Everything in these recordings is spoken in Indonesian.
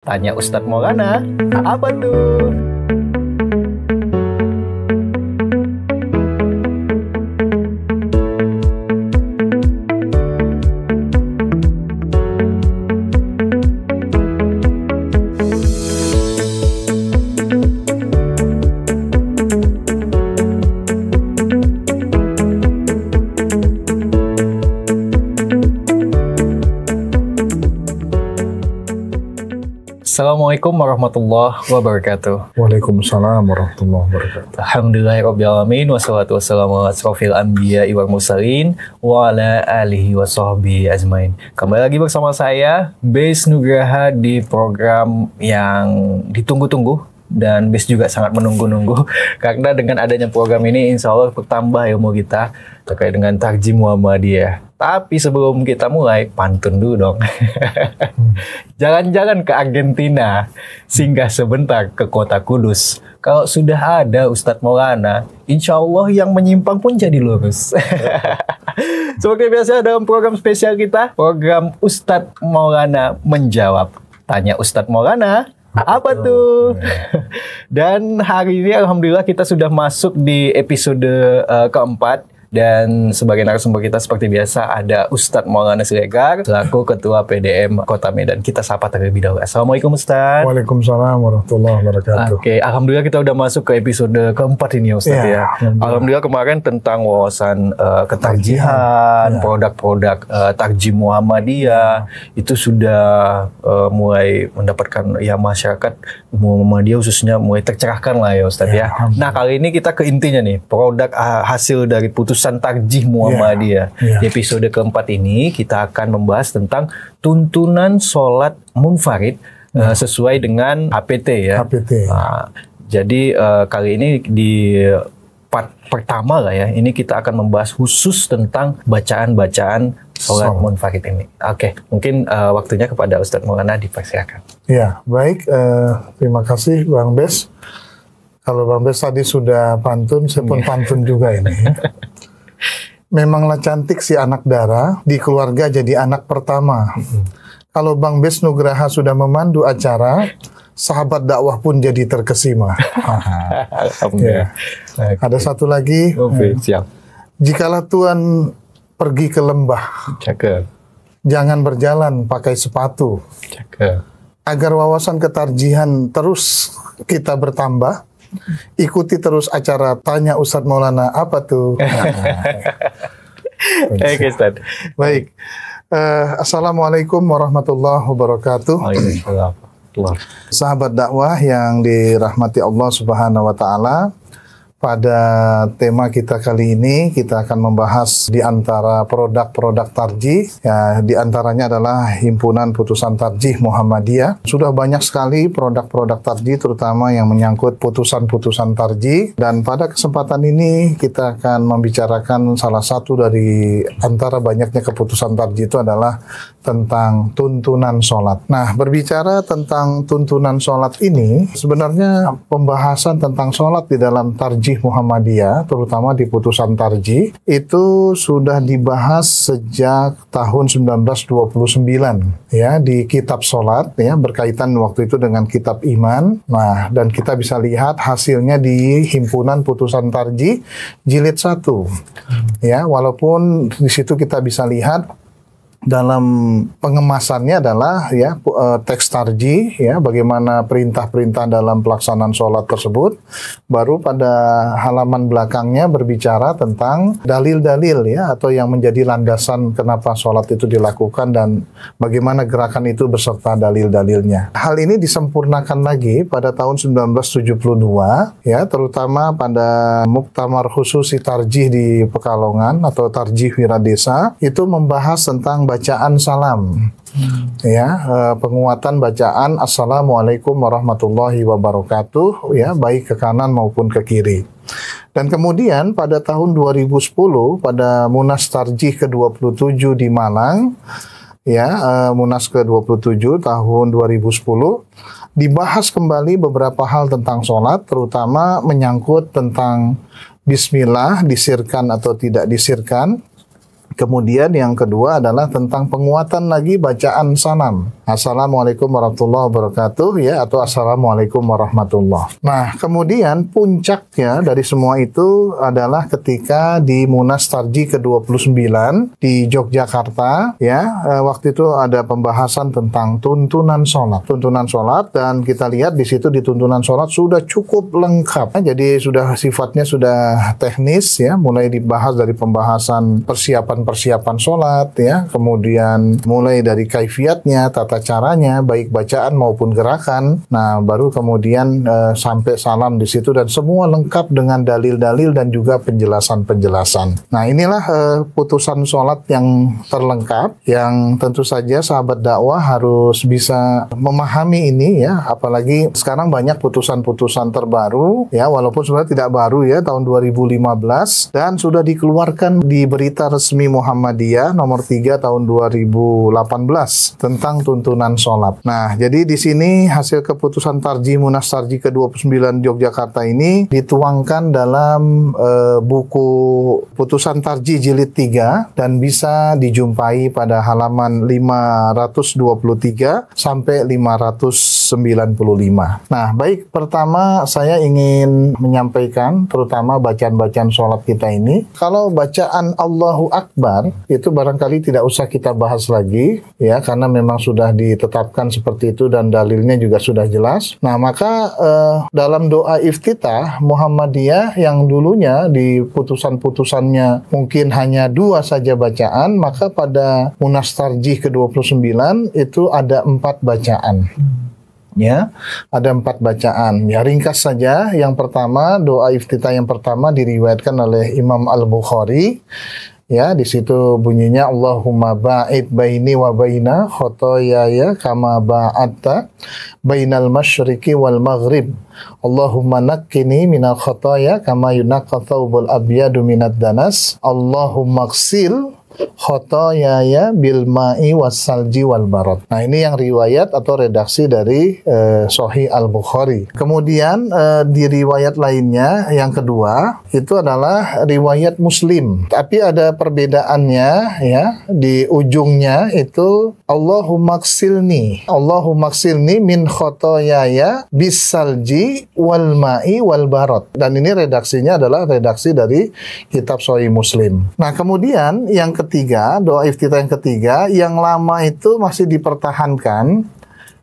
Tanya Ustadz Maulana, apa tuh? Assalamualaikum warahmatullahi wabarakatuh. Waalaikumsalam warahmatullahi wabarakatuh. Alhamdulillahirrabbilalamin. Wassalatu wassalamu ala asrofil anbiya wal mursalin wa ala alihi wa sahbihi ajmain. Kembali lagi bersama saya, Bes Nugraha, di program yang ditunggu-tunggu. Dan Bes juga sangat menunggu-nunggu karena dengan adanya program ini insya Allah bertambah ilmu kita terkait dengan Tarjih Muhammadiyah. Tapi sebelum kita mulai, pantun dulu dong. Jalan-jalan ke Argentina, singgah sebentar ke kota Kudus. Kalau sudah ada Ustadz Maulana, insya Allah yang menyimpang pun jadi lurus. Seperti biasa dalam program spesial kita, program Ustadz Maulana menjawab. Tanya Ustadz Maulana, apa tuh? Dan hari ini alhamdulillah kita sudah masuk di episode keempat. Dan sebagai narasumber kita seperti biasa ada Ustadz Maulana Siregar selaku Ketua PDM Kota Medan. Kita sapa terlebih dahulu. Assalamualaikum Ustadz. Waalaikumsalam warahmatullahi wabarakatuh. Oke, alhamdulillah kita udah masuk ke episode keempat ini Ustadz ya. Alhamdulillah kemarin tentang wawasan ketarjihan, produk-produk Tarjih Muhammadiyah itu sudah mulai mendapatkan ya masyarakat Muhammadiyah khususnya mulai tercerahkan lah ya Ustadz ya. Nah kali ini kita ke intinya nih, produk hasil dari putusan Tarjih Muhammadiyah. Di episode keempat ini kita akan membahas tentang tuntunan sholat munfarid sesuai dengan HPT ya. HPT. Jadi kali ini di part pertama lah ya, ini kita akan membahas khusus tentang bacaan-bacaan sholat munfarid ini. Oke, mungkin waktunya kepada Ustadz Maulana dipersilakan. Ya, baik. Terima kasih Bang Bes. Kalau Bang Bes tadi sudah pantun, saya pun pantun juga ini. Memanglah cantik si anak dara, di keluarga jadi anak pertama. Kalau Bang Bes Nugraha sudah memandu acara, sahabat dakwah pun jadi terkesima. Ya. Ada satu lagi. Siap. Jikalau Tuhan pergi ke lembah, jangan berjalan pakai sepatu. Agar wawasan ketarjihan terus kita bertambah, ikuti terus acara Tanya Ustadz Maulana, apa tuh? Baik. Assalamualaikum warahmatullahi wabarakatuh. Sahabat dakwah yang dirahmati Allah Subhanahu wa taala. Pada tema kita kali ini, kita akan membahas di antara produk-produk tarjih. Ya, di antaranya adalah Himpunan Putusan Tarjih Muhammadiyah. Sudah banyak sekali produk-produk tarjih, terutama yang menyangkut putusan-putusan tarjih. Dan pada kesempatan ini, kita akan membicarakan salah satu dari antara banyaknya keputusan tarjih itu adalah tentang tuntunan sholat. Nah, berbicara tentang tuntunan sholat ini, sebenarnya pembahasan tentang sholat di dalam tarjih Muhammadiyah, terutama di putusan tarjih, itu sudah dibahas sejak tahun 1929 ya di kitab sholat ya, berkaitan waktu itu dengan kitab iman. Nah, dan kita bisa lihat hasilnya di Himpunan Putusan Tarjih jilid 1 ya, walaupun di situ kita bisa lihat dalam pengemasannya adalah ya teks tarjih ya, bagaimana perintah-perintah dalam pelaksanaan sholat tersebut. Baru pada halaman belakangnya berbicara tentang dalil-dalil ya, atau yang menjadi landasan kenapa sholat itu dilakukan dan bagaimana gerakan itu beserta dalil-dalilnya. Hal ini disempurnakan lagi pada tahun 1972 ya, terutama pada Muktamar Khususi Tarjih di Pekalongan atau Tarjih Wiradesa, itu membahas tentang bacaan salam ya, penguatan bacaan Assalamualaikum warahmatullahi wabarakatuh ya, baik ke kanan maupun ke kiri. Dan kemudian pada tahun 2010 pada Munas Tarjih ke-27 di Malang ya, Munas ke-27 tahun 2010 dibahas kembali beberapa hal tentang sholat, terutama menyangkut tentang bismillah disirkan atau tidak disirkan. Kemudian yang kedua adalah tentang penguatan lagi bacaan salam. Assalamualaikum warahmatullahi wabarakatuh ya, atau Assalamualaikum warahmatullah. Nah, kemudian puncaknya dari semua itu adalah ketika di Munas Tarji ke-29 di Yogyakarta ya, waktu itu ada pembahasan tentang tuntunan sholat. Tuntunan sholat, dan kita lihat di situ di tuntunan sholat sudah cukup lengkap. Jadi sudah sifatnya sudah teknis ya, mulai dibahas dari pembahasan persiapan sholat ya, kemudian mulai dari kaifiatnya, tata caranya, baik bacaan maupun gerakan. Nah, baru kemudian sampai salam di situ, dan semua lengkap dengan dalil-dalil dan juga penjelasan-penjelasan. Nah, inilah putusan sholat yang terlengkap, yang tentu saja sahabat dakwah harus bisa memahami ini ya, apalagi sekarang banyak putusan-putusan terbaru ya, walaupun sebenarnya tidak baru ya, tahun 2015, dan sudah dikeluarkan di Berita Resmi Muhammadiyah nomor 3 tahun 2018 tentang tuntunan sholat. Nah, jadi di sini hasil keputusan Tarji Munas Tarji ke-29 Yogyakarta ini dituangkan dalam buku putusan Tarji jilid 3 dan bisa dijumpai pada halaman 523 sampai 595. Nah, baik, pertama saya ingin menyampaikan terutama bacaan-bacaan sholat kita ini. Kalau bacaan Allahu Akbar itu barangkali tidak usah kita bahas lagi ya, karena memang sudah ditetapkan seperti itu dan dalilnya juga sudah jelas. Nah, maka dalam doa iftitah Muhammadiyah yang dulunya di putusan-putusannya mungkin hanya 2 saja bacaan, maka pada Munas Tarjih ke-29 itu ada 4 bacaan. Ya, ada 4 bacaan. Ya, ringkas saja. Yang pertama, doa iftitah yang pertama diriwayatkan oleh Imam Al-Bukhari. Ya, di situ bunyinya Allahumma ba'id baini wa baina khotoyaya kama ba'adta bainal masyriqi wal maghrib. Allahumma nakkini minal khotoya kama yunaqqa thawbul abyadu minad danas. Allahumma ghsil khotoyaya bil ma'i wassalji wal barad. Nah, ini yang riwayat atau redaksi dari Sahih Al-Bukhari. Kemudian di riwayat lainnya yang kedua itu adalah riwayat Muslim. Tapi ada perbedaannya ya, di ujungnya itu Allahumma ghsilni min khotoyaya bisalji wal ma'i wal barad. Dan ini redaksinya adalah redaksi dari kitab Sahih Muslim. Nah, kemudian yang ketiga, doa iftitah yang ketiga, yang lama itu masih dipertahankan,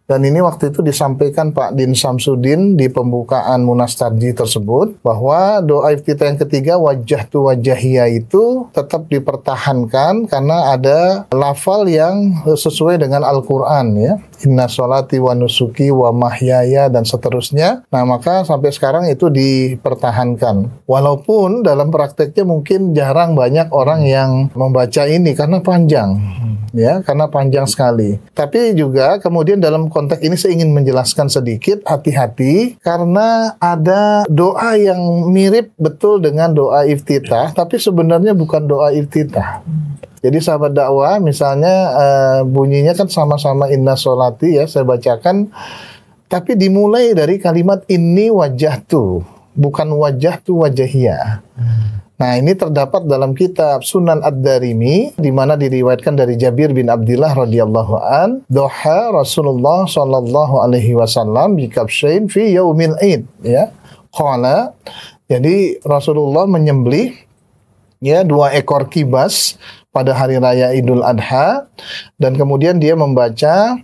dan ini waktu itu disampaikan Pak Din Samsudin di pembukaan Munas Tarji tersebut, bahwa doa iftitah yang ketiga wajjahtu wajhiyya itu tetap dipertahankan karena ada lafal yang sesuai dengan Al-Quran ya, inna sholati wa nusuki wa mahyaya dan seterusnya. Nah, maka sampai sekarang itu dipertahankan, walaupun dalam prakteknya mungkin jarang banyak orang yang membaca ini karena panjang ya, karena panjang sekali. Tapi juga kemudian dalam konteks ini saya ingin menjelaskan sedikit, hati-hati karena ada doa yang mirip betul dengan doa iftitah, tapi sebenarnya bukan doa iftitah. Jadi sahabat dakwah, misalnya bunyinya kan sama-sama inna sholati ya, saya bacakan, tapi dimulai dari kalimat inni wajjahtu, bukan wajjahtu wajhiyya. Nah, ini terdapat dalam kitab Sunan Ad-Darimi, di mana diriwayatkan dari Jabir bin Abdullah radhiyallahu an, doha Rasulullah sallallahu alaihi wasallam bi kabshain fi yaumil Id ya. Qala, jadi Rasulullah menyembelih ya 2 ekor kibas pada hari raya Idul Adha, dan kemudian dia membaca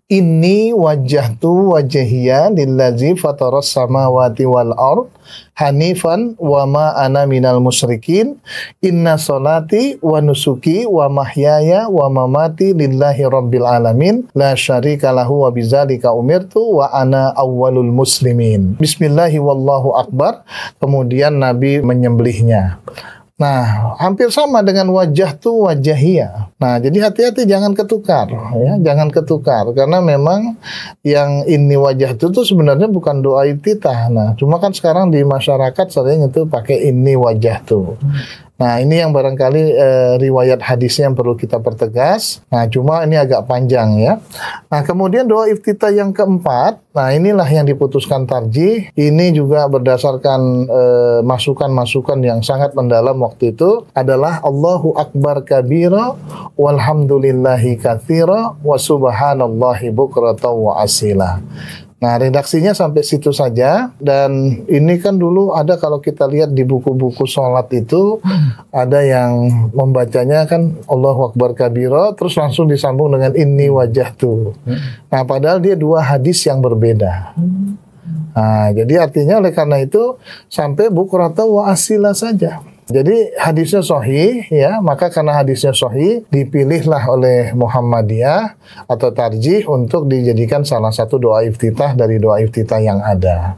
inni wajjahtu wajhiyya lillazi fataras samawati wal ard hanifan wa ma ana minal musyrikin inna sholati wa nusuki wa mahyaya wa mamati lillahi rabbil alamin la syarika lahu wa bidzalika umirtu wa ana awwalul muslimin. Bismillahi wallahu akbar. Kemudian Nabi menyembelihnya. Nah, hampir sama dengan wajjahtu wajhiyya. Nah, jadi hati-hati jangan ketukar ya, jangan ketukar karena memang yang ini wajjahtu itu sebenarnya bukan doa iftitah. Nah, cuma kan sekarang di masyarakat sering itu pakai ini wajjahtu. Nah, ini yang barangkali riwayat hadisnya yang perlu kita pertegas. Nah, cuma ini agak panjang ya. Nah, kemudian doa iftitah yang keempat, nah inilah yang diputuskan tarjih. Ini juga berdasarkan masukan-masukan yang sangat mendalam waktu itu adalah Allahu Akbar kabira walhamdulillahi katsira wa subhanallahi bukratan wa asila. Nah, redaksinya sampai situ saja, dan ini kan dulu ada, kalau kita lihat di buku-buku sholat itu ada yang membacanya kan Allahu Akbar kabira terus langsung disambung dengan inni wajjahtu. Nah, padahal dia dua hadis yang berbeda. Nah, jadi artinya oleh karena itu sampai bukratan wa asila saja. Jadi hadisnya sahih ya, maka karena hadisnya sahih dipilihlah oleh Muhammadiyah atau tarjih untuk dijadikan salah satu doa iftitah dari doa iftitah yang ada.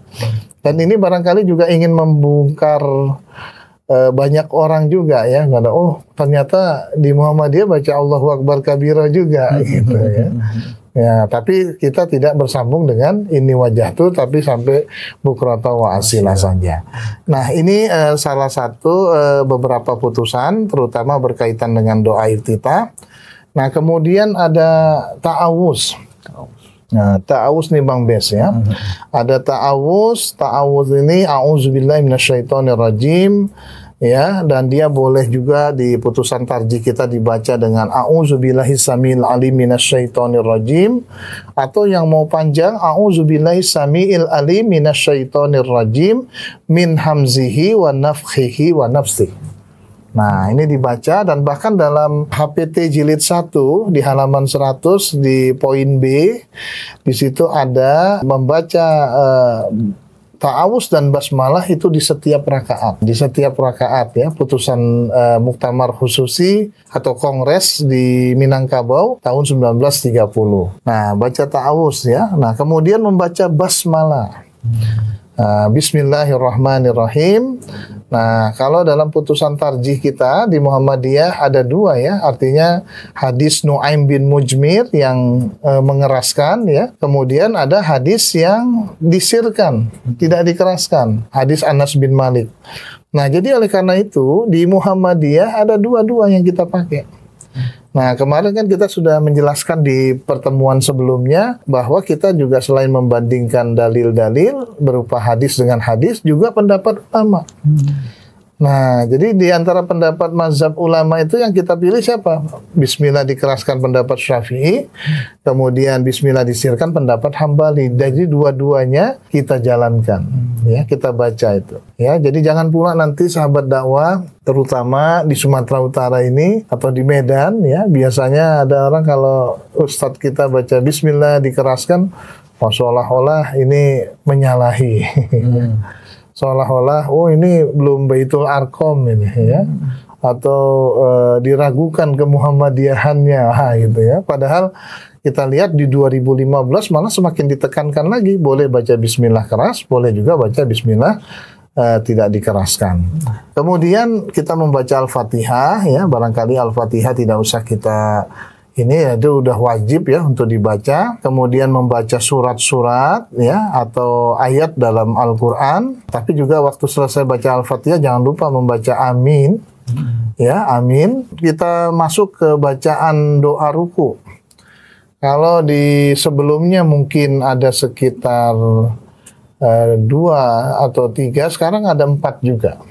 Dan ini barangkali juga ingin membongkar banyak orang juga ya, nggak ada, oh ternyata di Muhammadiyah baca Allahu Akbar kabira juga gitu ya. Ya, tapi kita tidak bersambung dengan ini wajjahtu, tapi sampai bukrata wa asila saja. Nah, ini salah satu beberapa putusan, terutama berkaitan dengan doa iftitah. Nah, kemudian ada ta'awuz. Nah, ta'awuz nih Bang Bes ya. Ada ta'awuz ini a'udzubillahi minasyaitonirrajim. Ya, dan dia boleh juga di putusan tarjih kita dibaca dengan a'udzubillahi samil alim minasyaitonir rajim, atau yang mau panjang a'udzubillahi samil alim minasyaitonir rajim min hamzihi wa nafthihi wa nafsihi. Nah, ini dibaca, dan bahkan dalam HPT jilid 1 di halaman 100 di poin B, di situ ada membaca ta'awuz dan basmalah itu di setiap rakaat. Di setiap rakaat ya, putusan Muktamar Khususi atau Kongres di Minangkabau tahun 1930. Nah, baca ta'awuz ya. Nah, kemudian membaca basmalah. Bismillahirrahmanirrahim. Nah, kalau dalam putusan tarjih kita di Muhammadiyah ada dua ya, artinya hadis Nu'aim bin Mujmir yang mengeraskan ya, kemudian ada hadis yang disirkan, tidak dikeraskan, hadis Anas bin Malik. Nah, jadi oleh karena itu di Muhammadiyah ada dua-dua yang kita pakai. Nah, kemarin kan kita sudah menjelaskan di pertemuan sebelumnya bahwa kita juga selain membandingkan dalil-dalil berupa hadis dengan hadis, juga pendapat ulama. Nah, jadi di antara pendapat mazhab ulama itu yang kita pilih siapa? Bismillah dikeraskan pendapat Syafi'i, kemudian Bismillah disirkan pendapat Hambali. Jadi dua-duanya kita jalankan, ya, kita baca itu. Ya, jadi jangan pula nanti sahabat dakwah, terutama di Sumatera Utara ini atau di Medan, ya, biasanya ada orang kalau ustadz kita baca Bismillah dikeraskan, seolah-olah ini menyalahi. Seolah-olah, oh ini belum Baitul Arqam ini ya, atau diragukan kemuhammadiyahannya, gitu ya. Padahal kita lihat di 2015 malah semakin ditekankan lagi, boleh baca Bismillah keras, boleh juga baca Bismillah tidak dikeraskan. Kemudian kita membaca Al-Fatihah ya, barangkali Al-Fatihah tidak usah kita ini, itu udah wajib ya untuk dibaca. Kemudian membaca surat-surat ya atau ayat dalam Al-Qur'an. Tapi juga waktu selesai baca Al-Fatihah jangan lupa membaca amin. Ya, amin. Kita masuk ke bacaan doa ruku. Kalau di sebelumnya mungkin ada sekitar 2 atau 3, sekarang ada 4 juga.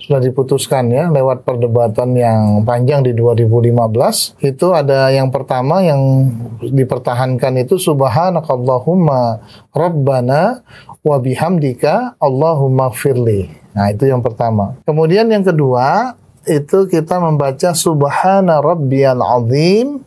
Sudah diputuskan ya lewat perdebatan yang panjang di 2015. Itu ada yang pertama yang dipertahankan itu subhanakallahumma rabbana wa bihamdika allahumma firli. Nah, itu yang pertama. Kemudian yang kedua itu kita membaca subhana rabbiyal azim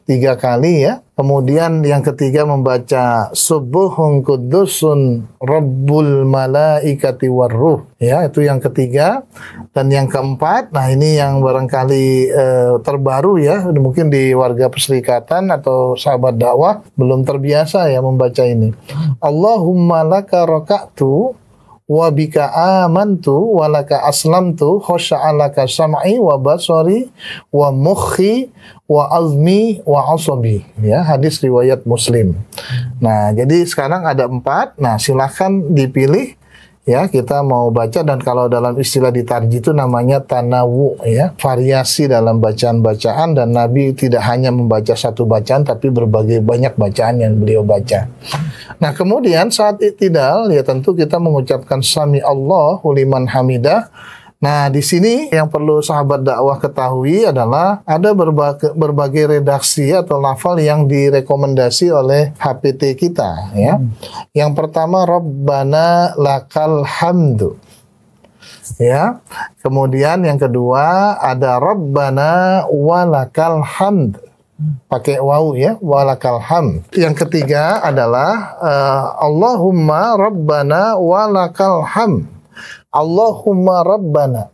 3 kali ya. Kemudian yang ketiga membaca subuhun kudusun rabbul malaikati warruh ya, itu yang ketiga. Dan yang keempat, nah ini yang barangkali terbaru ya, mungkin di warga perserikatan atau sahabat dakwah belum terbiasa ya membaca ini. Allahumma laka raka'tu wa bika amantu wa laka aslamtu khosya'alaka sam'i wa basari wa mukhi wa azmi wa asabi ya, hadis riwayat Muslim. Nah, jadi sekarang ada 4. Nah, silakan dipilih Ya, kita mau baca, dan kalau dalam istilah di tarjih itu namanya tanawu, ya, variasi dalam bacaan-bacaan, dan Nabi tidak hanya membaca satu bacaan tapi berbagai banyak bacaan yang beliau baca. Nah, kemudian saat i'tidal ya tentu kita mengucapkan sami Allahu liman hamidah. Nah, di sini yang perlu sahabat dakwah ketahui adalah ada berbagai redaksi atau lafal yang direkomendasi oleh HPT kita, ya. Yang pertama, Rabbana lakal hamdu. Ya. Kemudian yang kedua ada Rabbana walakal hamd. Pakai waw, ya, walakal hamd. Yang ketiga adalah Allahumma Rabbana walakal hamd. Allahumma Rabbana,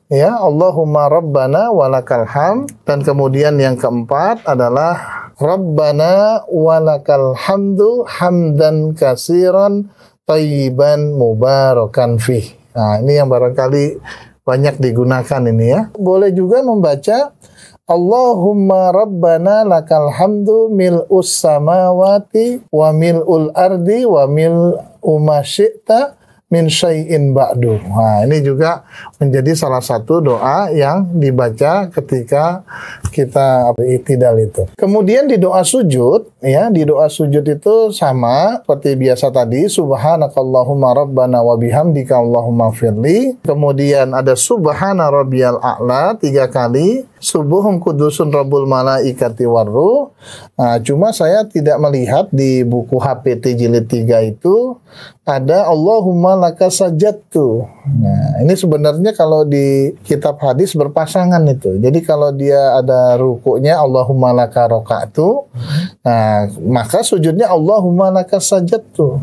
ya, Allahumma Rabbana walakal hamd. Dan kemudian yang keempat adalah Rabbana walakal hamdu hamdan kasiran thayyiban mubarakan fih. Nah, ini yang barangkali banyak digunakan ini, ya. Boleh juga membaca Allahumma Rabbana lakal hamdu mil'us samawati wa mil'ul ardi wa mil'u ma syi'ta min syai'in ba'du. Nah, ini juga menjadi salah satu doa yang dibaca ketika kita i'tidal itu. Kemudian di doa sujud, ya, di doa sujud itu sama seperti biasa tadi, subhanakallahumma rabbana wa bihamdika allahumma firli. Kemudian ada subhana rabbiyal a'la 3 kali, subuhum kudusun rabbul malaikati warruh. Nah, cuma saya tidak melihat di buku HPT jilid 3 itu ada Allahumma laka sajadtu. Nah, ini sebenarnya kalau di kitab hadis berpasangan itu. Jadi kalau dia ada rukuknya Allahumma laka roka'tu, nah, maka sujudnya Allahumma laka sajadtu.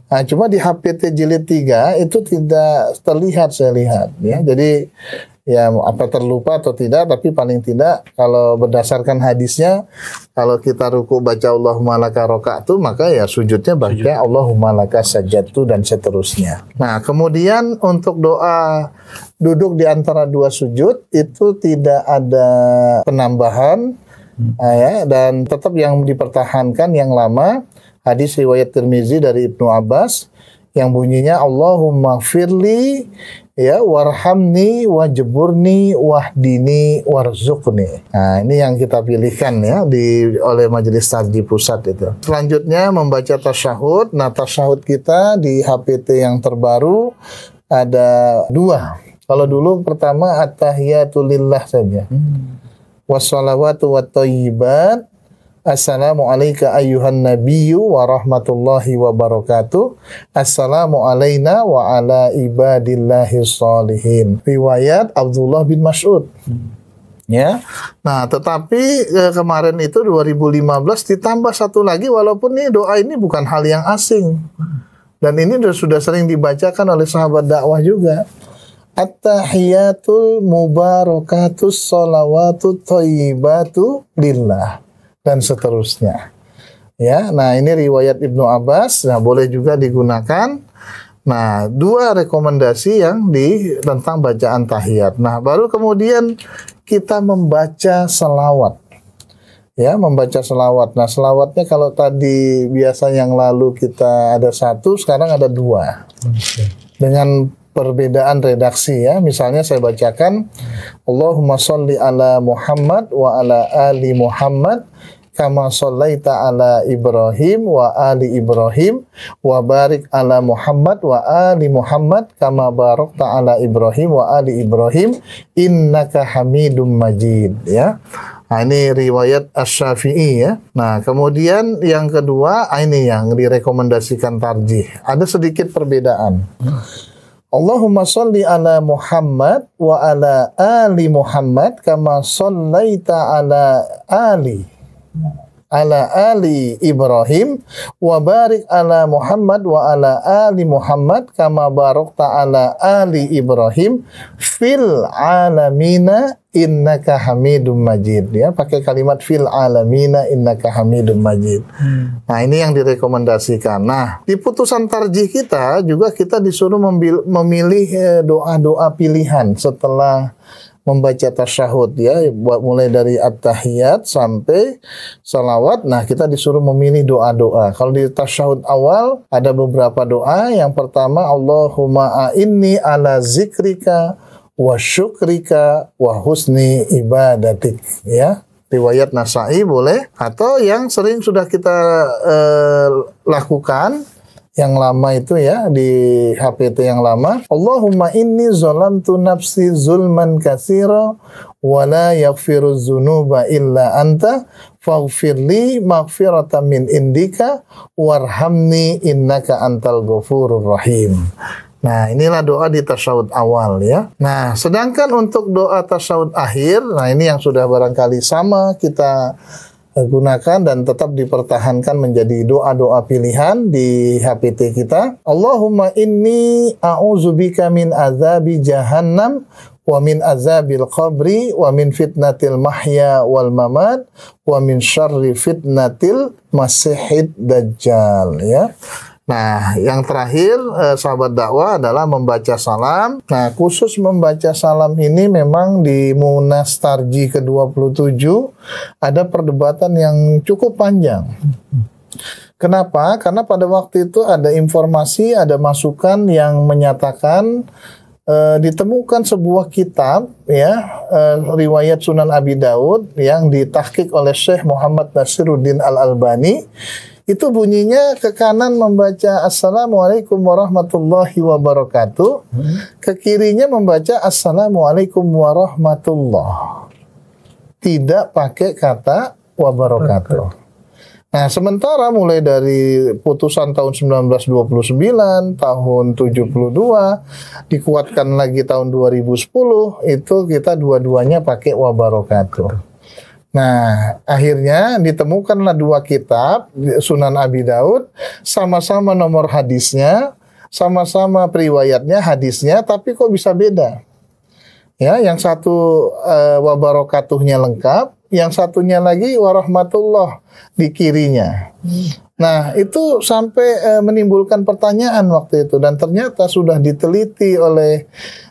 Nah, cuma di HPT jilid 3 itu tidak terlihat, saya lihat, ya. Jadi ya, apa terlupa atau tidak, tapi paling tidak kalau berdasarkan hadisnya, kalau kita ruku baca Allahumma laka roka'tu, maka ya sujudnya baca Allahumma laka sajadtu dan seterusnya. Nah, kemudian untuk doa duduk di antara 2 sujud itu tidak ada penambahan, ya, dan tetap yang dipertahankan yang lama, hadis riwayat Tirmizi dari Ibnu Abbas yang bunyinya Allahumma firli, ya, warhamni wajburni wahdini warzuqni. Nah, ini yang kita pilihkan, ya, oleh Majelis Tarjih Pusat itu. Selanjutnya membaca tasyahud. Nah, tasyahud kita di HPT yang terbaru ada 2. Kalau dulu pertama at-tahiyatu lillah saja. Wassalawatu wattayyibat. Assalamu alayka ayyuhan nabiyyu wa rahmatullahi wa barakatuh. Assalamu alayna wa ala ibadillahi sholihin. Riwayat Abdullah bin Mas'ud. Ya. Nah, tetapi kemarin itu 2015 ditambah satu lagi, walaupun ini doa ini bukan hal yang asing. Dan ini sudah sering dibacakan oleh sahabat dakwah juga. At-tahiyatul mubarakatus sholawatut thayyibatu lillah. Dan seterusnya. Ya, nah ini riwayat Ibnu Abbas, nah boleh juga digunakan. Nah, 2 rekomendasi yang tentang bacaan tahiyat. Nah, baru kemudian kita membaca selawat. Ya, membaca selawat. Nah, selawatnya kalau tadi biasa yang lalu kita ada 1, sekarang ada 2. Dengan perbedaan redaksi, ya. Misalnya saya bacakan Allahumma sholli ala Muhammad wa ala ali Muhammad kama shallaita ala Ibrahim wa ali Ibrahim wa barik ala Muhammad wa ali Muhammad kama barakta ala Ibrahim wa ali Ibrahim innaka Hamidum Majid, ya. Nah, ini riwayat Asy-Syafi'i, ya. Nah, kemudian yang kedua, ini yang direkomendasikan tarjih. Ada sedikit perbedaan. Allahumma sholli ala Muhammad wa ala ali Muhammad kama shallaita ala ali Ibrahim wa barik ala Muhammad wa ala ali Muhammad kama barakta ala ali Ibrahim fil alamina innaka Hamidum Majid, ya, pakai kalimat fil alamina innaka Hamidum Majid. Nah, ini yang direkomendasikan. Nah, di putusan tarjih kita juga kita disuruh memilih doa-doa pilihan setelah membaca tasyahud ya, mulai dari at-tahiyat sampai salawat. Nah, kita disuruh memilih doa-doa. Kalau di tasyahud awal ada beberapa doa. Yang pertama, Allahumma a'inni ala zikrika wa syukrika wa husni ibadatik ya. Riwayat Nasa'i boleh, atau yang sering sudah kita lakukan yang lama itu ya, di HPT yang lama, Allahumma inni zalamtu nafsi zulman katsira wa la yaghfiru dzunuba illa anta faghfirli maghfiratan min indika warhamni innaka antal ghafurur rahim. Nah, inilah doa di tasyahud awal ya. Nah, sedangkan untuk doa tasyahud akhir, nah ini yang sudah barangkali sama kita gunakan dan tetap dipertahankan menjadi doa-doa pilihan di HPT kita. Allahumma inni a'udzubika min azabi jahannam wa min azabil qabri wa min fitnatil mahya wal mamat wa min syarri fitnatil masihid dajjal ya. Nah, yang terakhir sahabat dakwah adalah membaca salam. Nah, khusus membaca salam ini memang di Munas Tarji ke-27 ada perdebatan yang cukup panjang. Kenapa? Karena pada waktu itu ada informasi, ada masukan yang menyatakan ditemukan sebuah kitab ya, riwayat Sunan Abi Daud yang ditahqiq oleh Syekh Muhammad Nasiruddin Al-Albani. Itu bunyinya ke kanan membaca Assalamualaikum warahmatullahi wabarakatuh, ke kirinya membaca Assalamualaikum warahmatullah. Tidak pakai kata wabarakatuh. Nah, sementara mulai dari putusan tahun 1929, tahun 72, dikuatkan lagi tahun 2010, itu kita dua-duanya pakai wabarakatuh. Nah, akhirnya ditemukanlah dua kitab Sunan Abi Daud, sama-sama nomor hadisnya, sama-sama periwayatnya, hadisnya, tapi kok bisa beda? Ya, yang satu wabarakatuhnya lengkap, yang satunya lagi warahmatullah di kirinya. Nah, itu sampai menimbulkan pertanyaan waktu itu, dan ternyata sudah diteliti oleh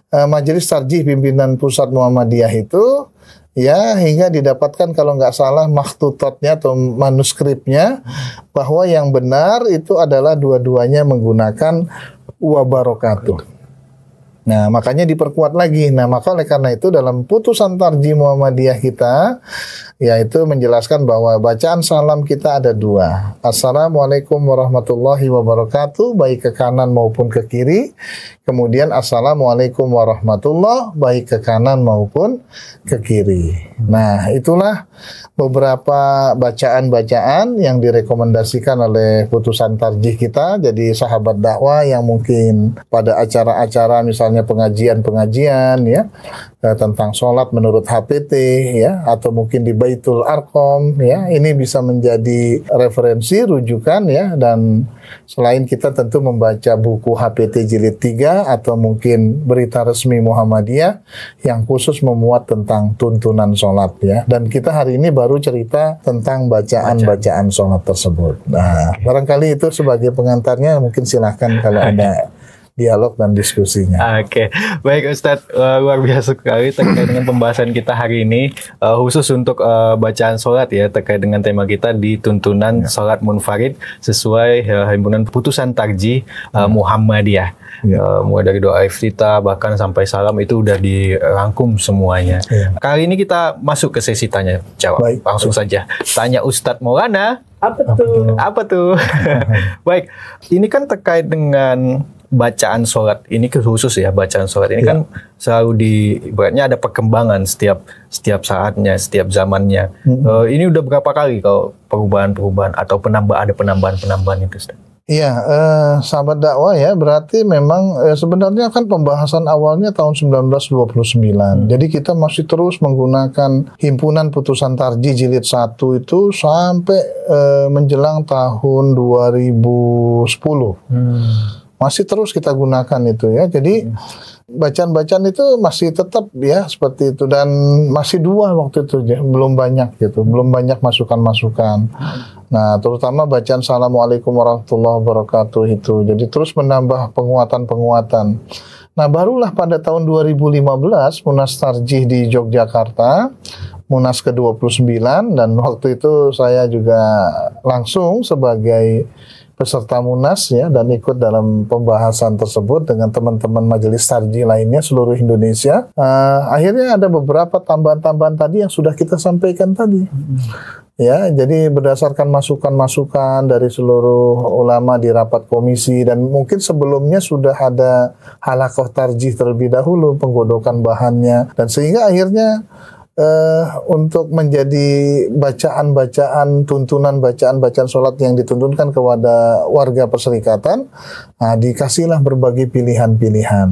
Majelis Tarjih Pimpinan Pusat Muhammadiyah itu. Ya, hingga didapatkan kalau nggak salah makhtutotnya atau manuskripnya bahwa yang benar itu adalah dua-duanya menggunakan wabarakatuh. Nah, makanya diperkuat lagi. Nah, maka oleh karena itu dalam putusan Tarjih Muhammadiyah kita, yaitu menjelaskan bahwa bacaan salam kita ada dua. Assalamualaikum warahmatullahi wabarakatuh, baik ke kanan maupun ke kiri. Kemudian Assalamualaikum warahmatullah, baik ke kanan maupun ke kiri. Nah, itulah beberapa bacaan-bacaan yang direkomendasikan oleh putusan tarjih kita. Jadi sahabat dakwah yang mungkin pada acara-acara misalnya pengajian-pengajian ya tentang sholat menurut HPT ya, atau mungkin di Baitul Arqam ya, ini bisa menjadi referensi rujukan ya. Dan selain kita tentu membaca buku HPT jilid 3 atau mungkin berita resmi Muhammadiyah yang khusus memuat tentang tuntunan sholat ya. Dan kita hari ini baru cerita tentang bacaan-bacaan sholat tersebut. Nah, barangkali itu sebagai pengantarnya, mungkin silahkan kalau ada dialog dan diskusinya. Oke, baik Ustadz, luar biasa sekali terkait dengan pembahasan kita hari ini, khusus untuk bacaan sholat ya, terkait dengan tema kita di tuntunan sholat munfarid sesuai himpunan putusan tarjih Muhammadiyah. Mulai dari doa iftitah bahkan sampai salam itu udah dirangkum semuanya. Kali ini kita masuk ke sesi tanya jawab. Langsung saja tanya Ustadz Maulana. Apa tuh? Baik, ini kan terkait dengan bacaan sholat ini, khusus ya bacaan sholat ini kan selalu ibaratnya ada perkembangan setiap saatnya, setiap zamannya. Ini udah berapa kali kalau perubahan-perubahan atau penambahan itu, Ustaz? Iya, sahabat dakwah ya, berarti memang sebenarnya kan pembahasan awalnya tahun 1929. Jadi kita masih terus menggunakan himpunan putusan tarjih jilid 1 itu sampai menjelang tahun 2010. Masih terus kita gunakan itu ya. Jadi bacaan-bacaan itu masih tetap ya seperti itu, dan masih dua waktu itu ya, belum banyak gitu, belum banyak masukan-masukan. Nah, terutama bacaan Assalamualaikum warahmatullahi wabarakatuh itu. Jadi terus menambah penguatan-penguatan. Nah, barulah pada tahun 2015 Munas Tarjih di Yogyakarta, Munas ke-29, dan waktu itu saya juga langsung sebagai peserta Munas ya, dan ikut dalam pembahasan tersebut dengan teman-teman majelis tarjih lainnya seluruh Indonesia. Akhirnya ada beberapa tambahan-tambahan tadi yang sudah kita sampaikan tadi. Ya, jadi berdasarkan masukan-masukan dari seluruh ulama di rapat komisi, dan mungkin sebelumnya sudah ada halaqah tarjih terlebih dahulu penggodokan bahannya, dan sehingga akhirnya untuk menjadi bacaan-bacaan, tuntunan bacaan-bacaan sholat yang dituntunkan kepada warga perserikatan, dikasihlah berbagai pilihan-pilihan.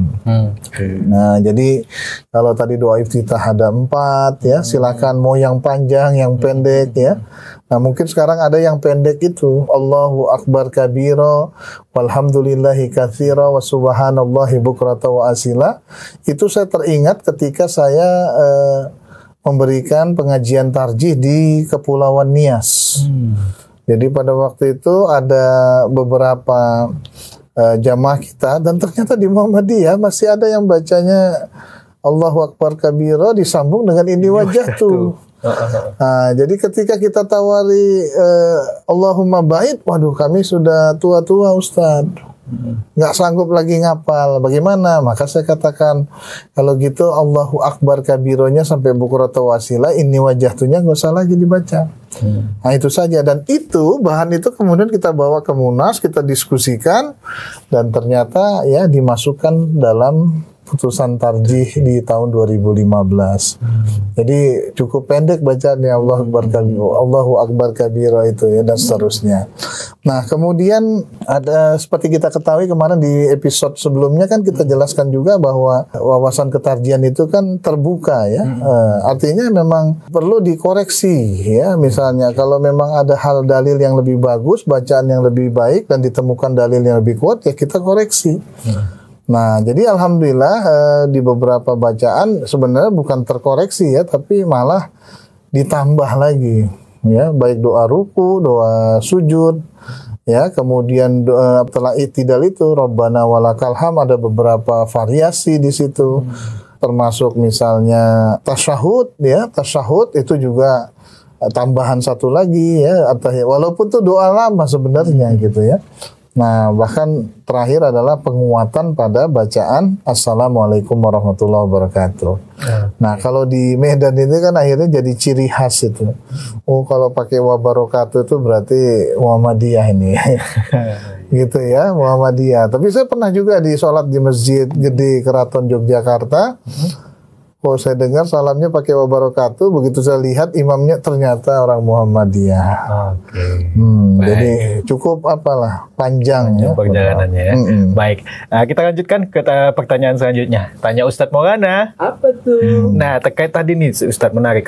Nah, jadi kalau tadi doa iftitah ada 4 ya, silakan mau yang panjang, yang pendek ya. Nah, mungkin sekarang ada yang pendek itu, Allahu Akbar kabira, walhamdulillahi katsira, wa subhanallahi bukrata wa asila. Itu saya teringat ketika saya memberikan pengajian tarjih di Kepulauan Nias. Jadi pada waktu itu ada beberapa jamaah kita, dan ternyata di Muhammadiyah masih ada yang bacanya Allahu Akbar kabira disambung dengan ini wajah tuh. Nah, jadi ketika kita tawari Allahumma ba'id, waduh kami sudah tua-tua Ustadz, nggak sanggup lagi ngapal, bagaimana? Maka saya katakan, kalau gitu Allahu Akbar kabironya sampai bukurata wasila, ini wajahtunya nggak usah lagi dibaca. Nah, itu saja. Dan itu bahan itu kemudian kita bawa ke Munas, kita diskusikan, dan ternyata ya dimasukkan dalam putusan tarjih di tahun 2015. Jadi cukup pendek bacaannya Allahu Akbar kabira itu ya, dan seterusnya. Nah, kemudian ada, seperti kita ketahui kemarin di episode sebelumnya kan kita jelaskan juga bahwa wawasan ketarjihan itu kan terbuka ya. Artinya memang perlu dikoreksi ya. Misalnya kalau memang ada hal dalil yang lebih bagus, bacaan yang lebih baik, dan ditemukan dalil yang lebih kuat, ya kita koreksi. Nah, jadi alhamdulillah di beberapa bacaan sebenarnya bukan terkoreksi ya, tapi malah ditambah lagi ya, baik doa ruku, doa sujud ya, kemudian setelah i'tidal itu Rabbana walakal ham, ada beberapa variasi di situ. Termasuk misalnya tasyahud ya, tasyahud itu juga tambahan satu lagi ya, walaupun itu doa lama sebenarnya gitu ya. Nah, bahkan terakhir adalah penguatan pada bacaan Assalamualaikum warahmatullahi wabarakatuh. Nah, kalau di Medan ini kan akhirnya jadi ciri khas itu. Oh, kalau pakai wabarakatuh itu berarti Muhammadiyah ini. Gitu ya, Muhammadiyah. Tapi saya pernah juga di sholat di Masjid Gede Keraton Yogyakarta. Oh, saya dengar salamnya pakai wabarakatuh, begitu saya lihat imamnya ternyata orang Muhammadiyah. Jadi cukup panjang ya perjalanannya ya. Baik, nah, kita lanjutkan ke pertanyaan selanjutnya. Tanya Ustadz Maulana. Apa tuh? Nah, terkait tadi nih Ustadz, menarik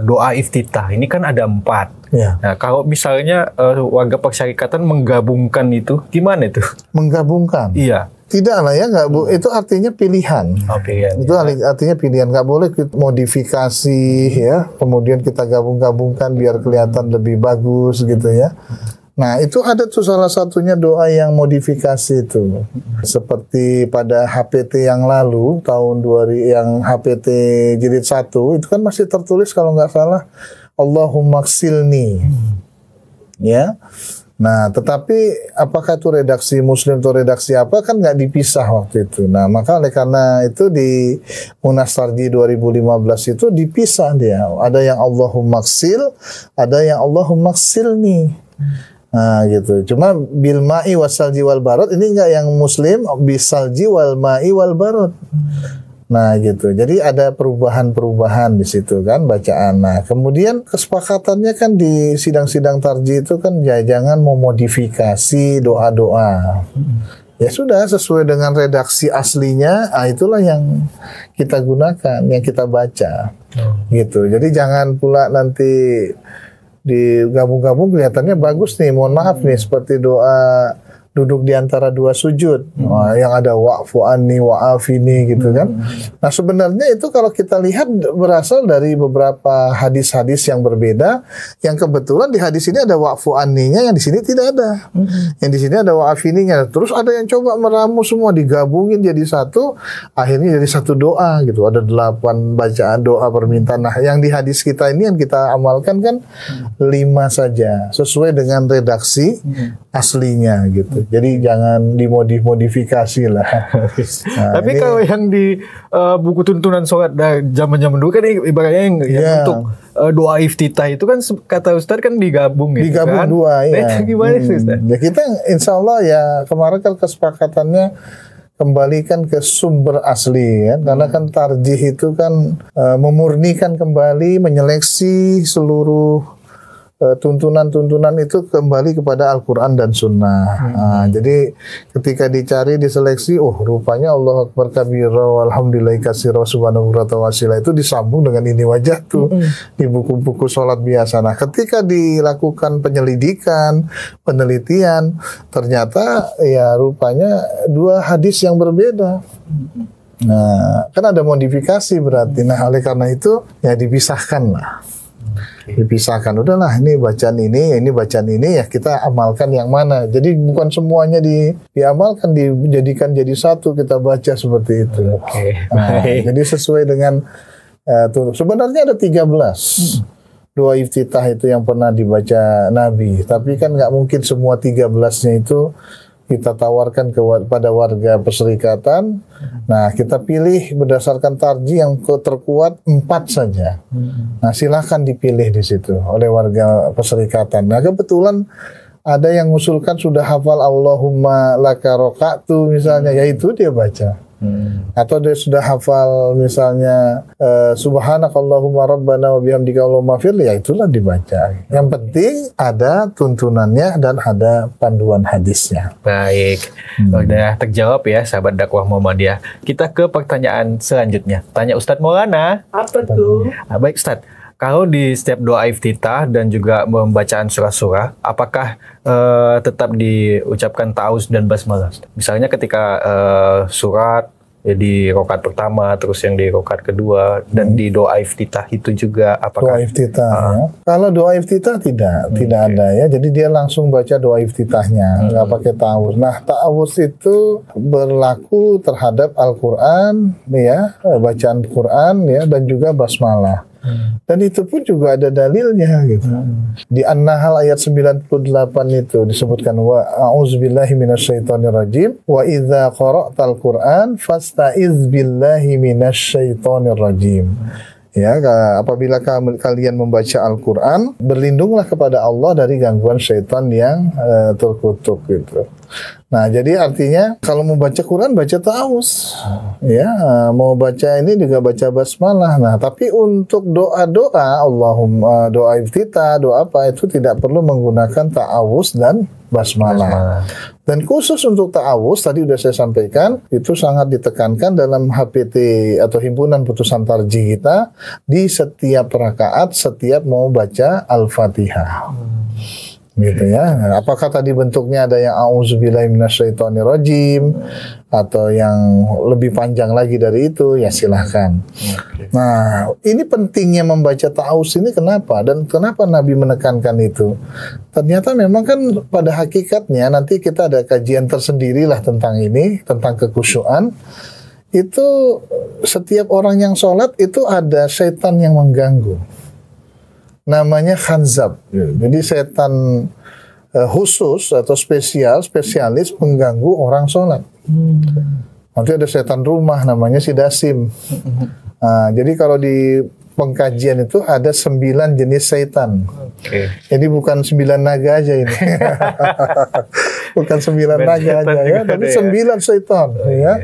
doa iftitah. Ini kan ada 4. Ya. Nah, kalau misalnya warga persyarikatan menggabungkan itu, gimana itu? Menggabungkan? Iya. Tidak lah ya, nggak bu. Itu artinya pilihan. Pilihan. Itu artinya pilihan. Nggak boleh kita modifikasi ya. Kemudian kita gabung-gabungkan biar kelihatan lebih bagus gitu ya. Nah, itu ada tuh salah satunya doa yang modifikasi itu. Seperti pada HPT yang lalu tahun 2000 yang HPT jilid 1 itu kan masih tertulis kalau nggak salah Allahumma ksilni. Ya. Nah, tetapi apakah itu redaksi Muslim atau redaksi apa kan nggak dipisah waktu itu. Nah, maka oleh karena itu di Munas Tarjih 2015 itu dipisah dia. Ada yang Allahumma ksil, ada yang Allahumma ksilni. Nah, gitu. Cuma bil ma'i wasalji wal barad ini enggak yang Muslim bisalji wal ma'i wal barad. Nah, gitu. Jadi ada perubahan-perubahan di situ kan bacaan. Nah, kemudian kesepakatannya kan di sidang-sidang tarjih itu kan ya jangan memodifikasi doa-doa. Ya sudah sesuai dengan redaksi aslinya, itulah yang kita gunakan, yang kita baca. Gitu. Jadi jangan pula nanti digabung-gabung kelihatannya bagus nih. Mohon maaf nih seperti doa duduk di antara dua sujud, yang ada wa'fu anni wa'afini gitu kan. Nah sebenarnya itu kalau kita lihat berasal dari beberapa hadis-hadis yang berbeda, yang kebetulan di hadis ini ada wa'fu anninya, yang di sini tidak ada. Yang di sini ada wa'afininya. Terus ada yang coba meramu semua, digabungin jadi satu, akhirnya jadi satu doa gitu. Ada 8 bacaan doa permintaan. Nah yang di hadis kita ini yang kita amalkan kan 5 saja, sesuai dengan redaksi aslinya gitu. Jadi jangan dimodifikasi lah. Nah, tapi ini, kalau yang di buku tuntunan sholat zaman-zaman dulu kan ibaratnya yang untuk doa iftitah itu kan kata Ustadz kan digabung gitu digabung kan. dua ya. Nah, itu gimana sih Ustadz? Ya kita insya Allah ya kemarin kan kesepakatannya kembalikan ke sumber asli ya, karena kan tarjih itu kan memurnikan kembali, menyeleksi seluruh tuntunan-tuntunan itu kembali kepada Al-Quran dan Sunnah. Nah, jadi ketika dicari, diseleksi, rupanya Allah Akbar kabira walhamdulillahi katsira subhanahu wa ta'ala itu disambung dengan ini wajah tuh di buku-buku sholat biasa. Nah, ketika dilakukan penyelidikan, penelitian, ternyata ya rupanya 2 hadis yang berbeda. Nah, kan ada modifikasi berarti. Nah, oleh karena itu ya dipisahkan lah. Dipisahkan, udahlah ini bacaan ini bacaan ini ya kita amalkan yang mana. Jadi bukan semuanya diamalkan, dijadikan jadi satu kita baca seperti itu. Nah, jadi sesuai dengan sebenarnya ada 13 doa iftitah itu yang pernah dibaca Nabi, tapi kan nggak mungkin semua 13-nya itu kita tawarkan kepada warga perserikatan. Nah, kita pilih berdasarkan tarjih yang terkuat 4 saja. Nah, silahkan dipilih di situ oleh warga perserikatan. Nah, kebetulan ada yang mengusulkan sudah hafal Allahumma laka roka'tu misalnya, yaitu dia baca. Atau dia sudah hafal misalnya subhanakallahumma rabbana wa bihamdika Allahumma firli, ya itulah dibaca. Yang penting ada tuntunannya dan ada panduan hadisnya. Baik, udah terjawab ya sahabat dakwah Muhammadiyah. Kita ke pertanyaan selanjutnya. Tanya Ustadz Maulana. Apa tuh? Baik Ustadz, kalau di setiap doa iftitah dan juga pembacaan surah-surah, apakah tetap diucapkan ta'awuz dan basmalah? Misalnya ketika surat di rokaat pertama, terus yang di rokaat kedua, dan di doa iftitah itu juga apakah? Doa iftitah ya. Kalau doa iftitah tidak ada ya. Jadi dia langsung baca doa iftitahnya, nggak pakai ta'awuz. Nah, ta'awuz itu berlaku terhadap Al-Quran ya, bacaan Quran ya, dan juga basmalah. Dan itu pun juga ada dalilnya gitu. Di An-Nahl ayat 98 itu disebutkan wa a'udzubillahi minasyaitonirrajim wa idza qara'tal Qur'an fasta'iz billahi minasyaitonirrajim. Ya, apabila kalian membaca Al-Quran, berlindunglah kepada Allah dari gangguan syaitan yang terkutuk gitu. Nah, jadi artinya kalau mau baca Quran baca ta'awuz, ya, mau baca ini juga baca basmalah. Nah, tapi untuk doa-doa Allahumma, doa iftitah, doa apa itu tidak perlu menggunakan ta'awuz dan basmalah. Dan khusus untuk ta'awuz tadi sudah saya sampaikan, itu sangat ditekankan dalam HPT atau himpunan putusan tarjih kita di setiap rakaat, setiap mau baca Al-Fatihah. Gitu ya. Nah, apakah tadi bentuknya ada yang a'udzubillahi minasyaitonirrajim atau yang lebih panjang lagi dari itu, ya silahkan. Nah, ini pentingnya membaca ta'awuz ini kenapa dan kenapa Nabi menekankan itu? Ternyata memang kan pada hakikatnya nanti kita ada kajian tersendiri lah tentang ini, tentang kekhusyuan. Itu setiap orang yang sholat itu ada setan yang mengganggu. Namanya khanzab. Jadi setan khusus atau spesialis mengganggu orang sholat. Nanti ada setan rumah namanya si dasim. Nah, jadi kalau di pengkajian itu ada 9 jenis setan. Jadi bukan 9 naga aja ini. Bukan 9 naga aja ya, tapi 9 setan ya.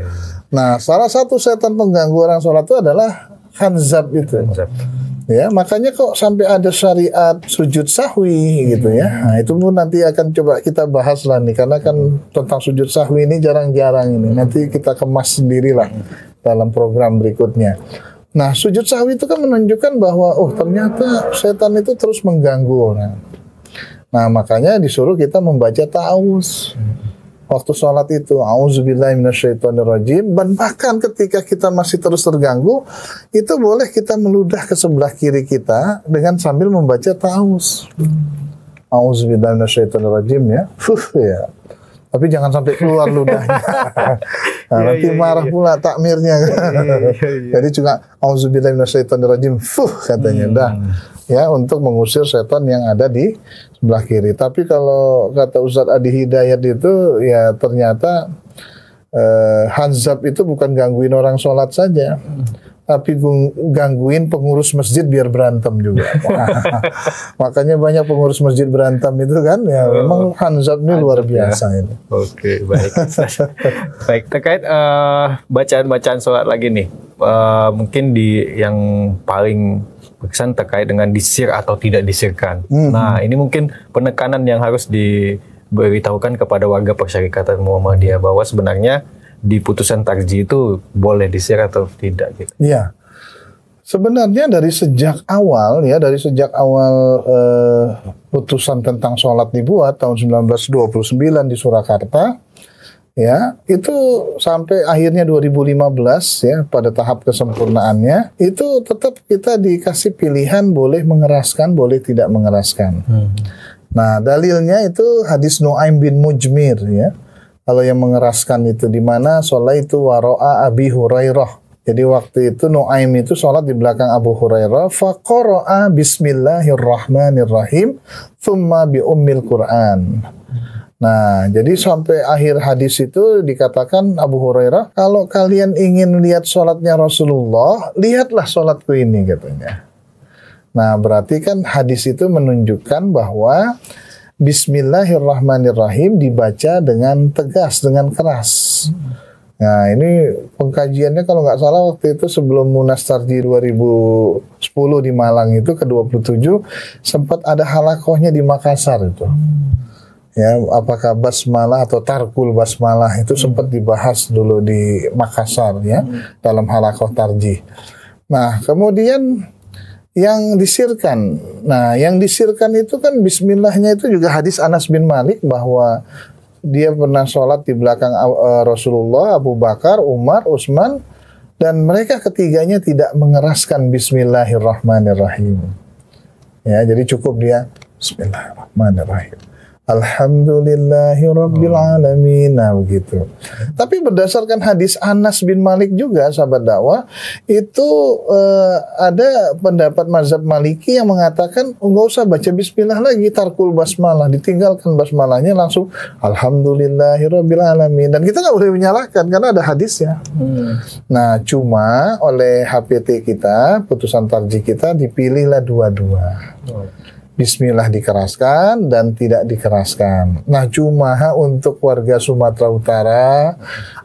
Nah, salah satu setan pengganggu orang sholat itu adalah khanzab itu. Ya, makanya kok sampai ada syariat sujud sahwi gitu ya. Nah, itu pun nanti akan coba kita bahas lah nih, karena kan tentang sujud sahwi ini jarang-jarang ini. Nanti kita kemas sendirilah dalam program berikutnya. Nah, sujud sahwi itu kan menunjukkan bahwa ternyata setan itu terus mengganggu orang. Nah, makanya disuruh kita membaca ta'awuz. waktu sholat itu, auzubillahi minasyaitonirrajim, dan bahkan ketika kita masih terus terganggu, itu boleh kita meludah ke sebelah kiri kita dengan sambil membaca ta'awuz. Auzubillahi minasyaitonirrajim ya. Ya. Tapi jangan sampai keluar ludahnya. Nah, nanti marah pula takmirnya. Jadi juga auzubillahi minasyaitonirrajim, katanya. Dah. Ya, untuk mengusir setan yang ada di sebelah kiri. Tapi kalau kata Ustadz Adi Hidayat itu, ya ternyata hanzab itu bukan gangguin orang sholat saja, tapi gangguin pengurus masjid biar berantem juga. Makanya banyak pengurus masjid berantem itu kan, ya memang hanzab ini luar biasa ini. Oke, baik. Baik, terkait bacaan-bacaan sholat lagi nih, mungkin yang paling berkesan terkait dengan disir atau tidak disirkan. Nah, ini mungkin penekanan yang harus diberitahukan kepada warga Persyarikatan Muhammadiyah bahwa sebenarnya di putusan tarjih itu boleh disir atau tidak gitu. Iya. Sebenarnya dari sejak awal putusan tentang sholat dibuat tahun 1929 di Surakarta, ya, itu sampai akhirnya 2015 ya, pada tahap kesempurnaannya itu tetap kita dikasih pilihan boleh mengeraskan, boleh tidak mengeraskan. Nah, dalilnya itu hadis Nu'aim bin Mujmir ya. Kalau yang mengeraskan itu di mana sholat itu waro'a Abi Hurairah. Jadi waktu itu Nu'aim itu sholat di belakang Abu Hurairah, faqara'a bismillahirrahmanirrahim thumma bi ummil Qur'an. Nah, jadi sampai akhir hadis itu dikatakan Abu Hurairah, kalau kalian ingin lihat sholatnya Rasulullah, lihatlah sholatku ini, katanya. Nah, berarti kan hadis itu menunjukkan bahwa Bismillahirrahmanirrahim dibaca dengan tegas, dengan keras. Nah, ini pengkajiannya kalau nggak salah waktu itu sebelum Munas Tarjih 2010 di Malang itu ke-27, sempat ada halakohnya di Makassar itu. Ya, apakah basmalah atau tarkul basmalah itu sempat dibahas dulu di Makassar ya, dalam halakoh tarjih. Nah, kemudian yang disirkan. Nah, yang disirkan itu kan bismillahnya itu juga hadis Anas bin Malik bahwa dia pernah sholat di belakang Rasulullah, Abu Bakar, Umar, Utsman, dan mereka ketiganya tidak mengeraskan Bismillahirrahmanirrahim. Ya, jadi cukup dia Bismillahirrahmanirrahim. Alhamdulillahirabbil alamin. Nah, begitu. Tapi berdasarkan hadis Anas bin Malik juga, sahabat dakwah, itu ada pendapat mazhab Maliki yang mengatakan nggak usah baca bismillah lagi, tarkul basmalah, ditinggalkan basmalahnya, langsung alhamdulillahirabbil alamin. Dan kita nggak boleh menyalahkan karena ada hadisnya. Nah, cuma oleh HPT kita, putusan tarjih kita, dipilihlah dua-dua. Bismillah dikeraskan dan tidak dikeraskan. Nah, cuma untuk warga Sumatera Utara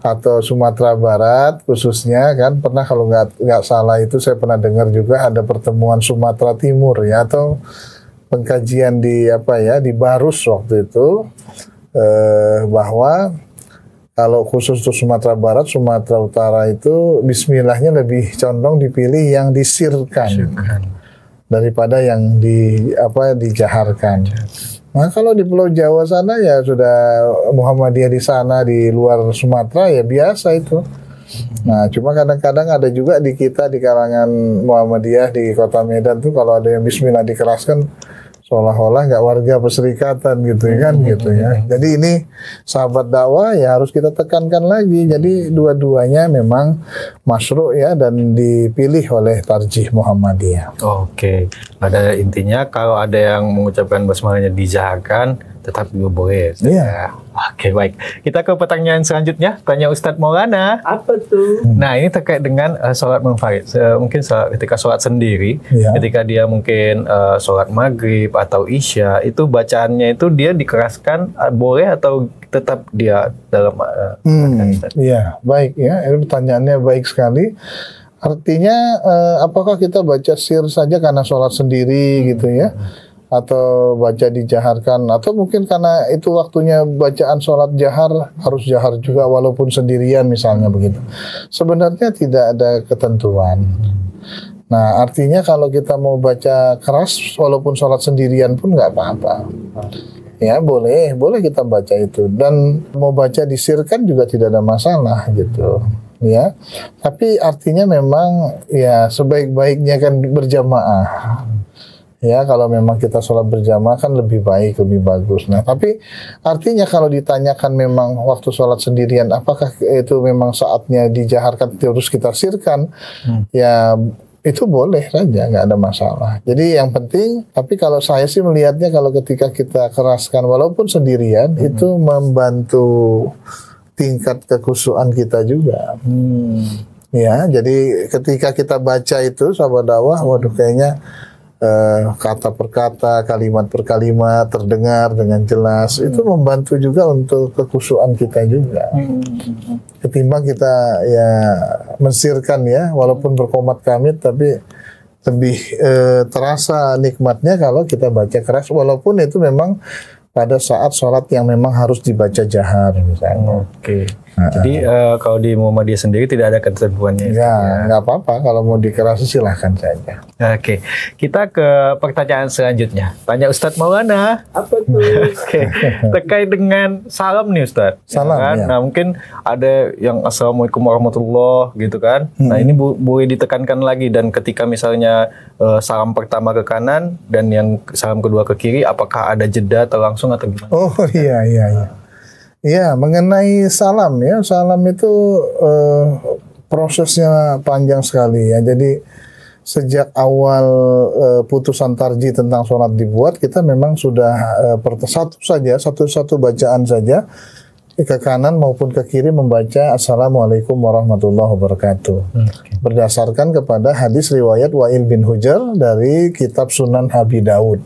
atau Sumatera Barat khususnya kan, pernah kalau nggak salah itu saya pernah dengar juga ada pertemuan Sumatera Timur ya, atau pengkajian di di Barus waktu itu, bahwa kalau khusus untuk Sumatera Barat, Sumatera Utara itu Bismillahnya lebih condong dipilih yang disirkan daripada yang dijaharkan. Nah, kalau di Pulau Jawa sana ya sudah Muhammadiyah di sana, di luar Sumatera ya biasa itu. Nah, cuma kadang-kadang ada juga di kita di kalangan Muhammadiyah di Kota Medan tuh kalau ada yang bismillah dikeraskan seolah-olah nggak warga perserikatan gitu kan gitu ya. Jadi ini sahabat dakwah ya harus kita tekankan lagi. Jadi dua-duanya memang masyru' ya, dan dipilih oleh tarjih Muhammadiyah. Oke. Pada intinya kalau ada yang mengucapkan basmalahnya dijaharkan, tetap juga boleh. Iya. Oke, baik. Kita ke pertanyaan selanjutnya. Tanya Ustadz Maulana. Apa tuh? Nah, ini terkait dengan sholat munfarid. Mungkin ketika sholat sendiri, ketika dia mungkin sholat maghrib atau isya, itu bacaannya itu dia dikeraskan, boleh atau tetap dia dalam Iya, baik ya. Ini pertanyaannya baik sekali. Artinya, apakah kita baca sir saja karena sholat sendiri gitu ya? Atau baca dijaharkan, atau mungkin karena itu waktunya bacaan sholat jahar, harus jahar juga walaupun sendirian misalnya begitu. Sebenarnya tidak ada ketentuan. Nah, artinya kalau kita mau baca keras walaupun sholat sendirian pun nggak apa-apa. Ya boleh kita baca itu, dan mau baca di sirkan juga tidak ada masalah gitu. Ya, tapi artinya memang ya sebaik-baiknya kan berjamaah. Ya, kalau memang kita sholat berjamaah kan lebih baik, lebih bagus. Nah, tapi artinya kalau ditanyakan memang waktu sholat sendirian, apakah itu memang saatnya dijaharkan terus kita sirkan? Ya, itu boleh saja, nggak ada masalah. Jadi yang penting, tapi kalau saya sih melihatnya kalau ketika kita keraskan walaupun sendirian, itu membantu tingkat kekhusyuan kita juga. Ya, jadi ketika kita baca itu sahabat dakwah, waduh kayaknya kata per kata, kalimat per kalimat terdengar dengan jelas, itu membantu juga untuk kekhusyuan kita juga. Ketimbang kita ya mensirkan ya, walaupun berkomat kamit, tapi lebih terasa nikmatnya kalau kita baca keras, walaupun itu memang pada saat sholat yang memang harus dibaca jahar misalnya. Oke. Jadi kalau di Muhammadiyah sendiri tidak ada ketentuannya. Ya, nggak apa-apa. Kalau mau dikerasi silahkan saja. Oke. Kita ke pertanyaan selanjutnya. Tanya Ustadz Maulana. Apa tuh? Oke. Terkait dengan salam nih Ustadz. Salam, kan? ya. Nah mungkin ada yang Assalamualaikum warahmatullahi gitu kan. Nah ini boleh ditekankan lagi, dan ketika misalnya salam pertama ke kanan dan yang salam kedua ke kiri, apakah ada jeda atau langsung atau gimana? Oh iya. Ya, mengenai salam ya, salam itu prosesnya panjang sekali ya. Jadi sejak awal putusan tarji tentang sholat dibuat, kita memang sudah satu bacaan saja ke kanan maupun ke kiri membaca Assalamualaikum warahmatullahi wabarakatuh. Berdasarkan kepada hadis riwayat Wa'il bin Hujr dari kitab Sunan Abi Daud.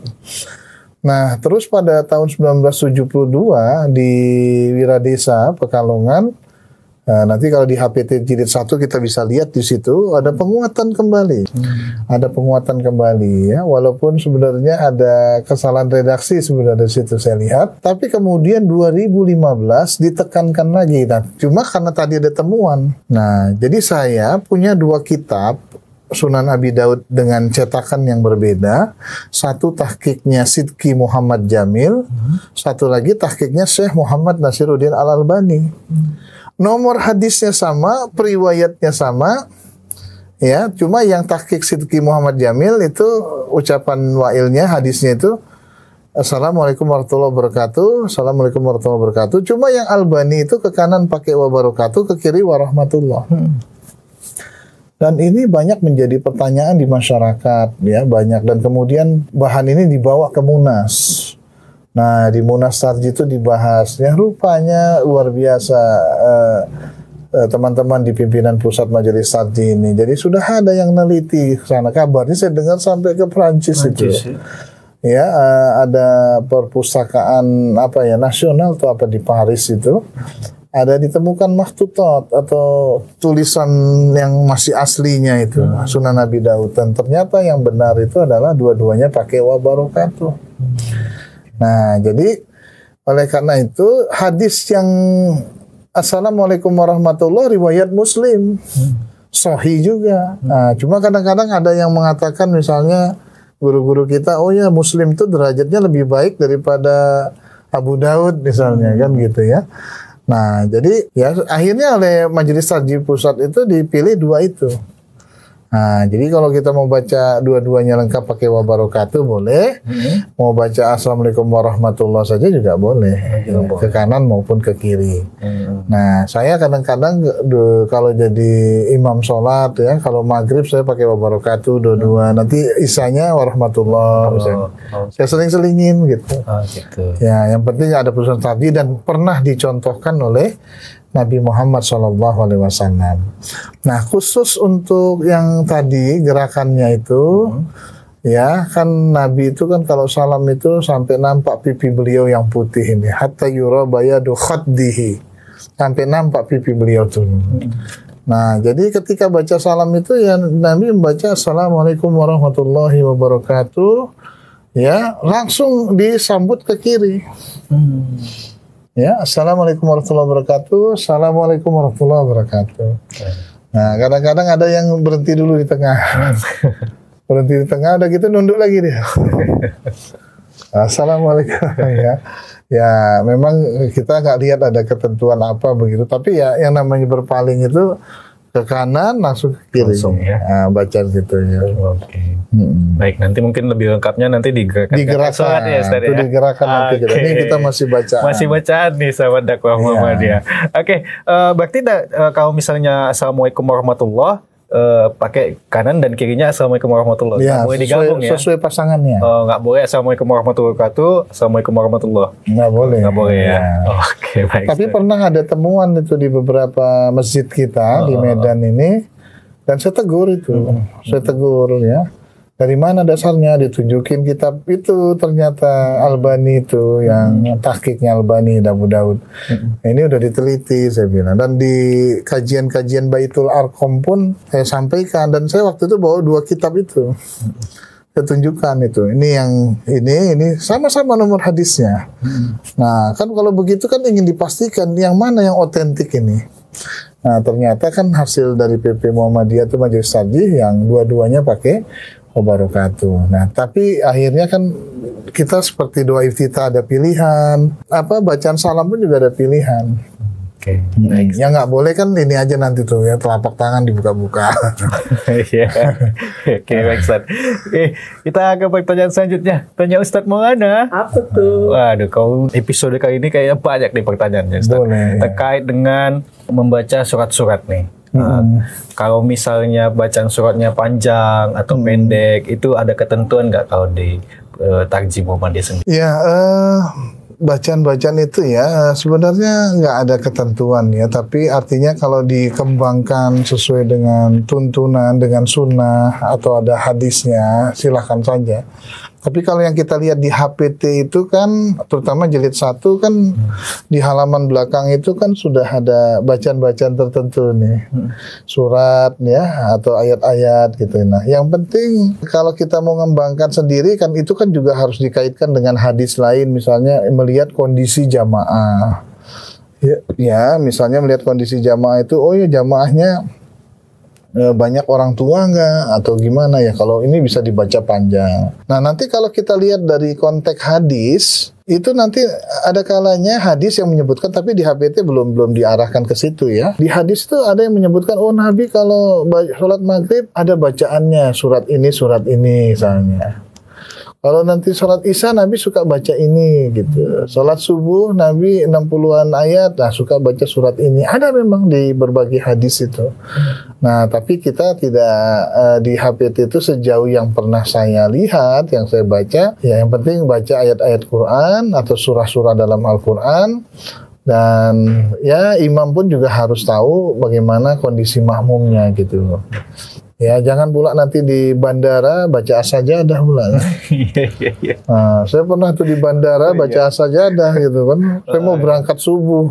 Nah, terus pada tahun 1972 di Wiradesa, Pekalongan, nanti kalau di HPT Jilid 1 kita bisa lihat di situ ada penguatan kembali. Ada penguatan kembali ya, walaupun sebenarnya ada kesalahan redaksi sebenarnya di situ saya lihat, tapi kemudian 2015 ditekankan lagi. Nah, cuma karena tadi ada temuan. Nah, jadi saya punya 2 kitab Sunan Abi Daud dengan cetakan yang berbeda. Satu tahqiqnya Sidki Muhammad Jamil, satu lagi tahqiqnya Syekh Muhammad Nasiruddin Al-Albani. Nomor hadisnya sama, periwayatnya sama, ya. Cuma yang tahqiq Sidki Muhammad Jamil itu ucapan wailnya, hadisnya itu Assalamualaikum warahmatullahi wabarakatuh, Assalamualaikum warahmatullahi wabarakatuh. Cuma yang Albani itu ke kanan pakai wabarakatuh, ke kiri warahmatullah. Dan ini banyak menjadi pertanyaan di masyarakat, ya banyak. Dan kemudian bahan ini dibawa ke Munas. Nah, di Munas Tarji itu dibahas. Ya rupanya luar biasa teman-teman di pimpinan pusat Majelis Tarji ini. Jadi sudah ada yang neliti sana. Kabarnya saya dengar sampai ke Prancis itu. Ya, ada perpustakaan nasional atau apa di Paris itu. Ada ditemukan makhtutat atau tulisan yang masih aslinya itu Sunan Abi Daud, dan ternyata yang benar itu adalah dua-duanya pakai wabarakatuh. Nah, jadi oleh karena itu hadis yang Assalamualaikum warahmatullahi riwayat Muslim sahih juga. Nah, cuma kadang-kadang ada yang mengatakan misalnya guru-guru kita, oh ya Muslim itu derajatnya lebih baik daripada Abu Daud misalnya kan gitu ya. Nah, jadi ya akhirnya oleh Majelis Tarji Pusat itu dipilih 2 itu. Nah, jadi kalau kita mau baca dua-duanya lengkap pakai wabarakatuh boleh. Mau baca Assalamualaikum warahmatullahi saja juga boleh. Ke kanan maupun ke kiri. Nah, saya kadang-kadang kalau jadi imam sholat ya, kalau maghrib saya pakai wabarakatuh dua-dua. Nanti isanya warahmatullahi misalnya. Saya sering-selingin gitu. Gitu. Ya, yang penting ada putusan tadi dan pernah dicontohkan oleh Nabi Muhammad SAW. Nah, khusus untuk yang tadi gerakannya itu, ya kan Nabi itu kan kalau salam itu sampai nampak pipi beliau yang putih ini, hatta yura bayadu khaddihi, sampai nampak pipi beliau tuh. Nah, jadi ketika baca salam itu ya Nabi membaca Assalamualaikum warahmatullahi wabarakatuh, ya langsung disambut ke kiri. Ya, Assalamualaikum warahmatullahi wabarakatuh, Assalamualaikum warahmatullahi wabarakatuh. Nah, kadang-kadang ada yang berhenti dulu di tengah. Berhenti di tengah, udah gitu nunduk lagi dia. Assalamualaikum ya. Ya, memang kita nggak lihat ada ketentuan apa begitu. Tapi ya yang namanya berpaling itu ke kanan langsung ke kiri. Langsung, ya. Nah, baca gitu ya. Oke. Baik, nanti mungkin lebih lengkapnya nanti digerakkan. Digerakkan, ya, Ustaz, itu ya? digerakkan nanti. Oke. Ini kita masih bacaan. Masih bacaan nih sahabat dakwah Muhammadiyah. Oke, berarti kalau misalnya Assalamualaikum warahmatullah, pakai kanan dan kirinya Assalamualaikum warahmatullah. Ya, Nggak boleh digabung ya. sesuai pasangannya. Nggak boleh Assalamualaikum warahmatullahi wabarakatuh, Assalamualaikum warahmatullah. Nggak boleh. Nggak boleh ya. Ya. Oke, baik. Tapi pernah ada temuan itu di beberapa masjid kita di Medan ini, dan saya tegur itu, saya tegur ya. Dari mana dasarnya? Ditunjukin kitab itu, ternyata Albani itu yang tahqiqnya Albani Abu Daud. Ini udah diteliti saya bilang, dan di kajian-kajian Baitul Arqam pun saya sampaikan, dan saya waktu itu bawa 2 kitab itu. Saya tunjukkan itu. Ini sama-sama nomor hadisnya. Nah, kan kalau begitu kan ingin dipastikan yang mana yang otentik ini. Nah, ternyata kan hasil dari PP Muhammadiyah itu Majelis Tarjih yang dua-duanya pakai wabarakatuh. Nah, tapi akhirnya kan kita seperti doa iftitah ada pilihan, bacaan salam pun juga ada pilihan. Oke. Yang nggak boleh kan ini aja nanti tuh ya, telapak tangan dibuka-buka. Iya. Oke, baik Ustaz. Kita ke pertanyaan selanjutnya. Tanya Ustaz Maulana. Apa tuh? Waduh, kalau episode kali ini kayaknya banyak nih pertanyaannya Ustaz. Boleh, ya. Terkait dengan membaca surat-surat nih. Kalau misalnya bacaan suratnya panjang atau pendek, itu ada ketentuan nggak kalau di Tarjih Muhammadiyah sendiri? Ya, bacaan-bacaan itu ya sebenarnya nggak ada ketentuan ya, tapi artinya kalau dikembangkan sesuai dengan tuntunan, dengan sunnah atau ada hadisnya, silahkan saja. Tapi kalau yang kita lihat di HPT itu kan, terutama jilid 1 kan di halaman belakang itu kan sudah ada bacaan-bacaan tertentu nih, surat ya atau ayat-ayat gitu. Nah, yang penting kalau kita mau mengembangkan sendiri kan itu kan juga harus dikaitkan dengan hadis lain, misalnya melihat kondisi jamaah. Ya, misalnya melihat kondisi jamaah itu, oh ya jamaahnya banyak orang tua nggak atau gimana ya, kalau ini bisa dibaca panjang. Nah, nanti kalau kita lihat dari konteks hadis itu nanti ada kalanya hadis yang menyebutkan, tapi di HPT belum diarahkan ke situ ya. Di hadis itu ada yang menyebutkan, oh Nabi kalau sholat maghrib ada bacaannya surat ini misalnya. Kalau nanti sholat isya Nabi suka baca ini gitu. Sholat subuh Nabi 60-an ayat, nah suka baca surat ini. Ada memang di berbagai hadis itu. Nah, tapi kita tidak di HPT itu sejauh yang pernah saya lihat, yang saya baca, ya yang penting baca ayat-ayat Quran atau surah-surah dalam Al-Quran. Dan ya imam pun juga harus tahu bagaimana kondisi makmumnya gitu. Ya, jangan pula nanti di bandara baca as-sajadah pula. Nah, saya pernah tuh di bandara baca as-sajadah gitu kan. Saya mau berangkat subuh,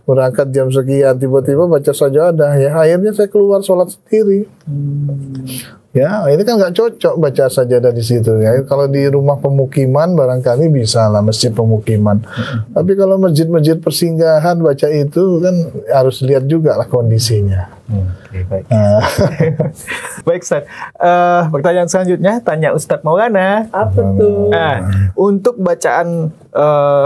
berangkat jam sekian, tiba-tiba baca sajadah. Ya, akhirnya saya keluar sholat sendiri. Ya, ini kan nggak cocok baca sajadah di situ ya. Kalau di rumah pemukiman barangkali bisa lah, masjid pemukiman. Tapi kalau masjid-masjid persinggahan baca itu kan harus lihat juga lah kondisinya. Baik. Baik Ustaz. Pertanyaan selanjutnya tanya Ustaz Maulana. Apa tuh? Untuk bacaan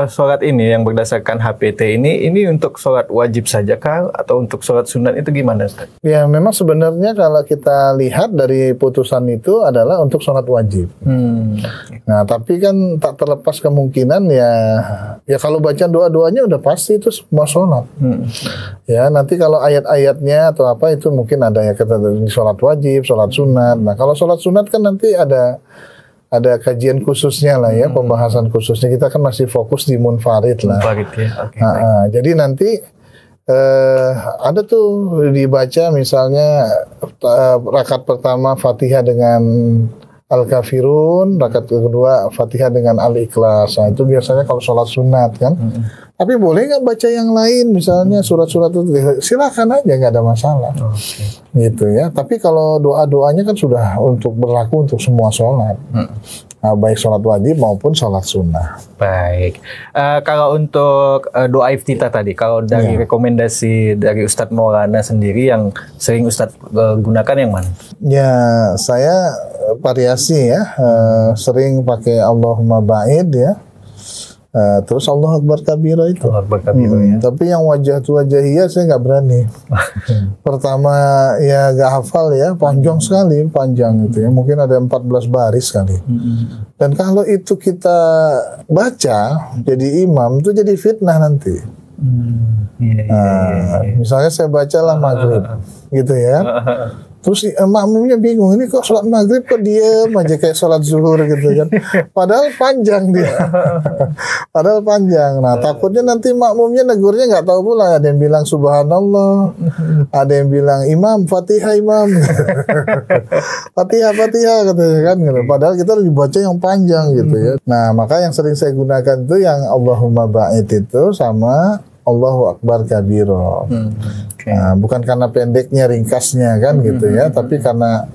sholat ini yang berdasarkan HPT ini untuk sholat wajib saja kah atau untuk sholat sunat itu gimana Ustaz? Ya, memang sebenarnya kalau kita lihat dari putusan itu adalah untuk sholat wajib. Nah, tapi kan tak terlepas kemungkinan ya kalau baca doa-doanya udah pasti itu semua sholat. Ya, nanti kalau ayat-ayatnya atau apa itu mungkin ada ya kata sholat wajib, sholat sunat. Nah, kalau sholat sunat kan nanti ada kajian khususnya lah ya, pembahasan khususnya. Kita kan masih fokus di munfarid lah. Munfarid ya. Okay, jadi nanti ada tuh dibaca misalnya rakaat pertama Fatihah dengan Al-Kafirun, rakaat kedua Fatihah dengan Al-Ikhlas. Nah, itu biasanya kalau sholat sunat kan. Tapi boleh nggak baca yang lain, misalnya surat-surat itu, silakan aja, nggak ada masalah. Gitu ya. Tapi kalau doa-doanya kan sudah berlaku untuk semua sholat. Nah, baik sholat wajib maupun sholat sunnah. Baik. Kalau untuk doa iftitah tadi, kalau dari rekomendasi dari Ustadz Maulana sendiri yang sering Ustadz gunakan yang mana? Ya, saya variasi ya. Sering pakai Allahumma ba'id ya. Terus Allah Akbar kabira itu. Allah Akbar kabira ya. Tapi yang wajah tu wajahiyah saya nggak berani. Pertama ya nggak hafal ya, panjang sekali, panjang gitu ya. Mungkin ada 14 baris kali. Dan kalau itu kita baca jadi imam, itu jadi fitnah nanti. Misalnya saya bacalah maghrib, gitu ya. Terus makmumnya bingung, ini kok sholat maghrib kok diem aja kayak sholat zuhur gitu kan. Padahal panjang dia. Padahal panjang. Nah takutnya nanti makmumnya negurnya nggak tahu pula. Ada yang bilang subhanallah, ada yang bilang imam, fatihah imam. Fatihah katanya kan. Padahal kita harus dibaca yang panjang gitu ya. Nah maka yang sering saya gunakan itu yang Allahumma ba'id itu sama Allahu Akbar kabiro. Nah, bukan karena pendeknya, ringkasnya kan gitu ya, tapi karena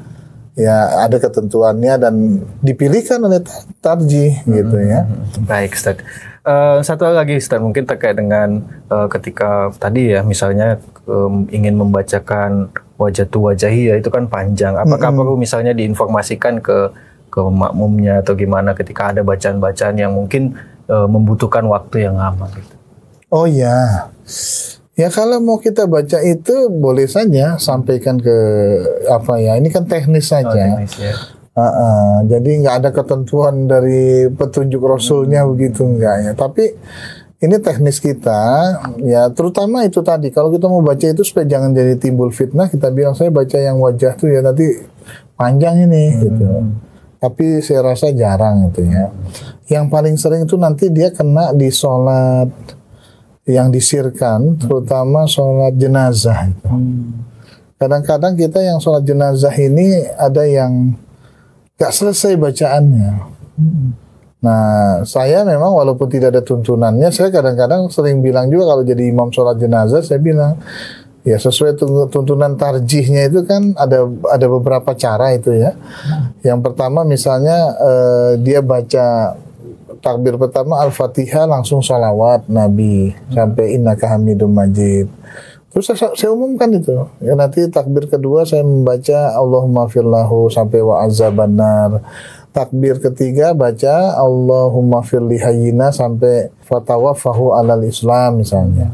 ya ada ketentuannya dan dipilihkan oleh tarjih gitu ya. Baik Ustaz. Satu hal lagi Ustaz, mungkin terkait dengan ketika tadi ya misalnya ingin membacakan wajatu wajahiyah itu kan panjang. Apakah perlu misalnya diinformasikan ke makmumnya atau gimana ketika ada bacaan-bacaan yang mungkin membutuhkan waktu yang lama gitu? Oh ya. Ya kalau mau kita baca itu boleh saja sampaikan ke apa ya, ini kan teknis saja. Teknis, ya. Jadi nggak ada ketentuan dari petunjuk Rasulnya begitu enggak ya. Tapi ini teknis kita ya, terutama itu tadi kalau kita mau baca itu supaya jangan jadi timbul fitnah, kita bilang saya baca yang wajah tuh ya nanti panjang ini gitu. Tapi saya rasa jarang itu ya. Yang paling sering itu nanti dia kena di sholat yang disirkan, terutama sholat jenazah itu. Kadang-kadang kita yang sholat jenazah ini ada yang gak selesai bacaannya. Nah, saya memang walaupun tidak ada tuntunannya, saya kadang-kadang sering bilang juga kalau jadi imam sholat jenazah, saya bilang ya sesuai tuntunan tarjihnya itu kan ada beberapa cara itu ya. Yang pertama misalnya dia baca takbir pertama Al-Fatihah langsung sholawat Nabi sampai innaka hamidum majid. Terus saya umumkan itu. Ya nanti takbir kedua saya membaca Allahumma firlahu sampai wa azabannar. Takbir ketiga baca Allahumma firli hayyina sampai fatawaffahu alal Islam misalnya.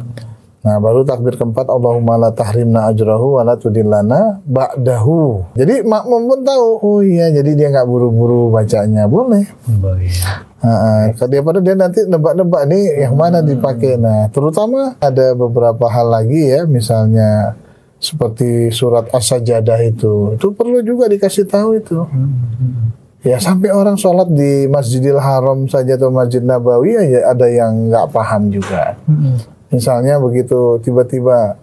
Nah, baru takbir keempat Allahumma la tahrimna ajrahu wa la tudillana ba'dahu. Jadi makmum pun tahu, oh iya, jadi dia nggak buru-buru bacanya, boleh. Daripada dia nanti nebak-nebak nih yang mana dipakai. Nah, terutama ada beberapa hal lagi ya, misalnya seperti surat As-Sajdah itu perlu juga dikasih tahu itu. Ya sampai orang sholat di Masjidil Haram saja atau Masjid Nabawi ya ada yang nggak paham juga. Misalnya begitu tiba-tiba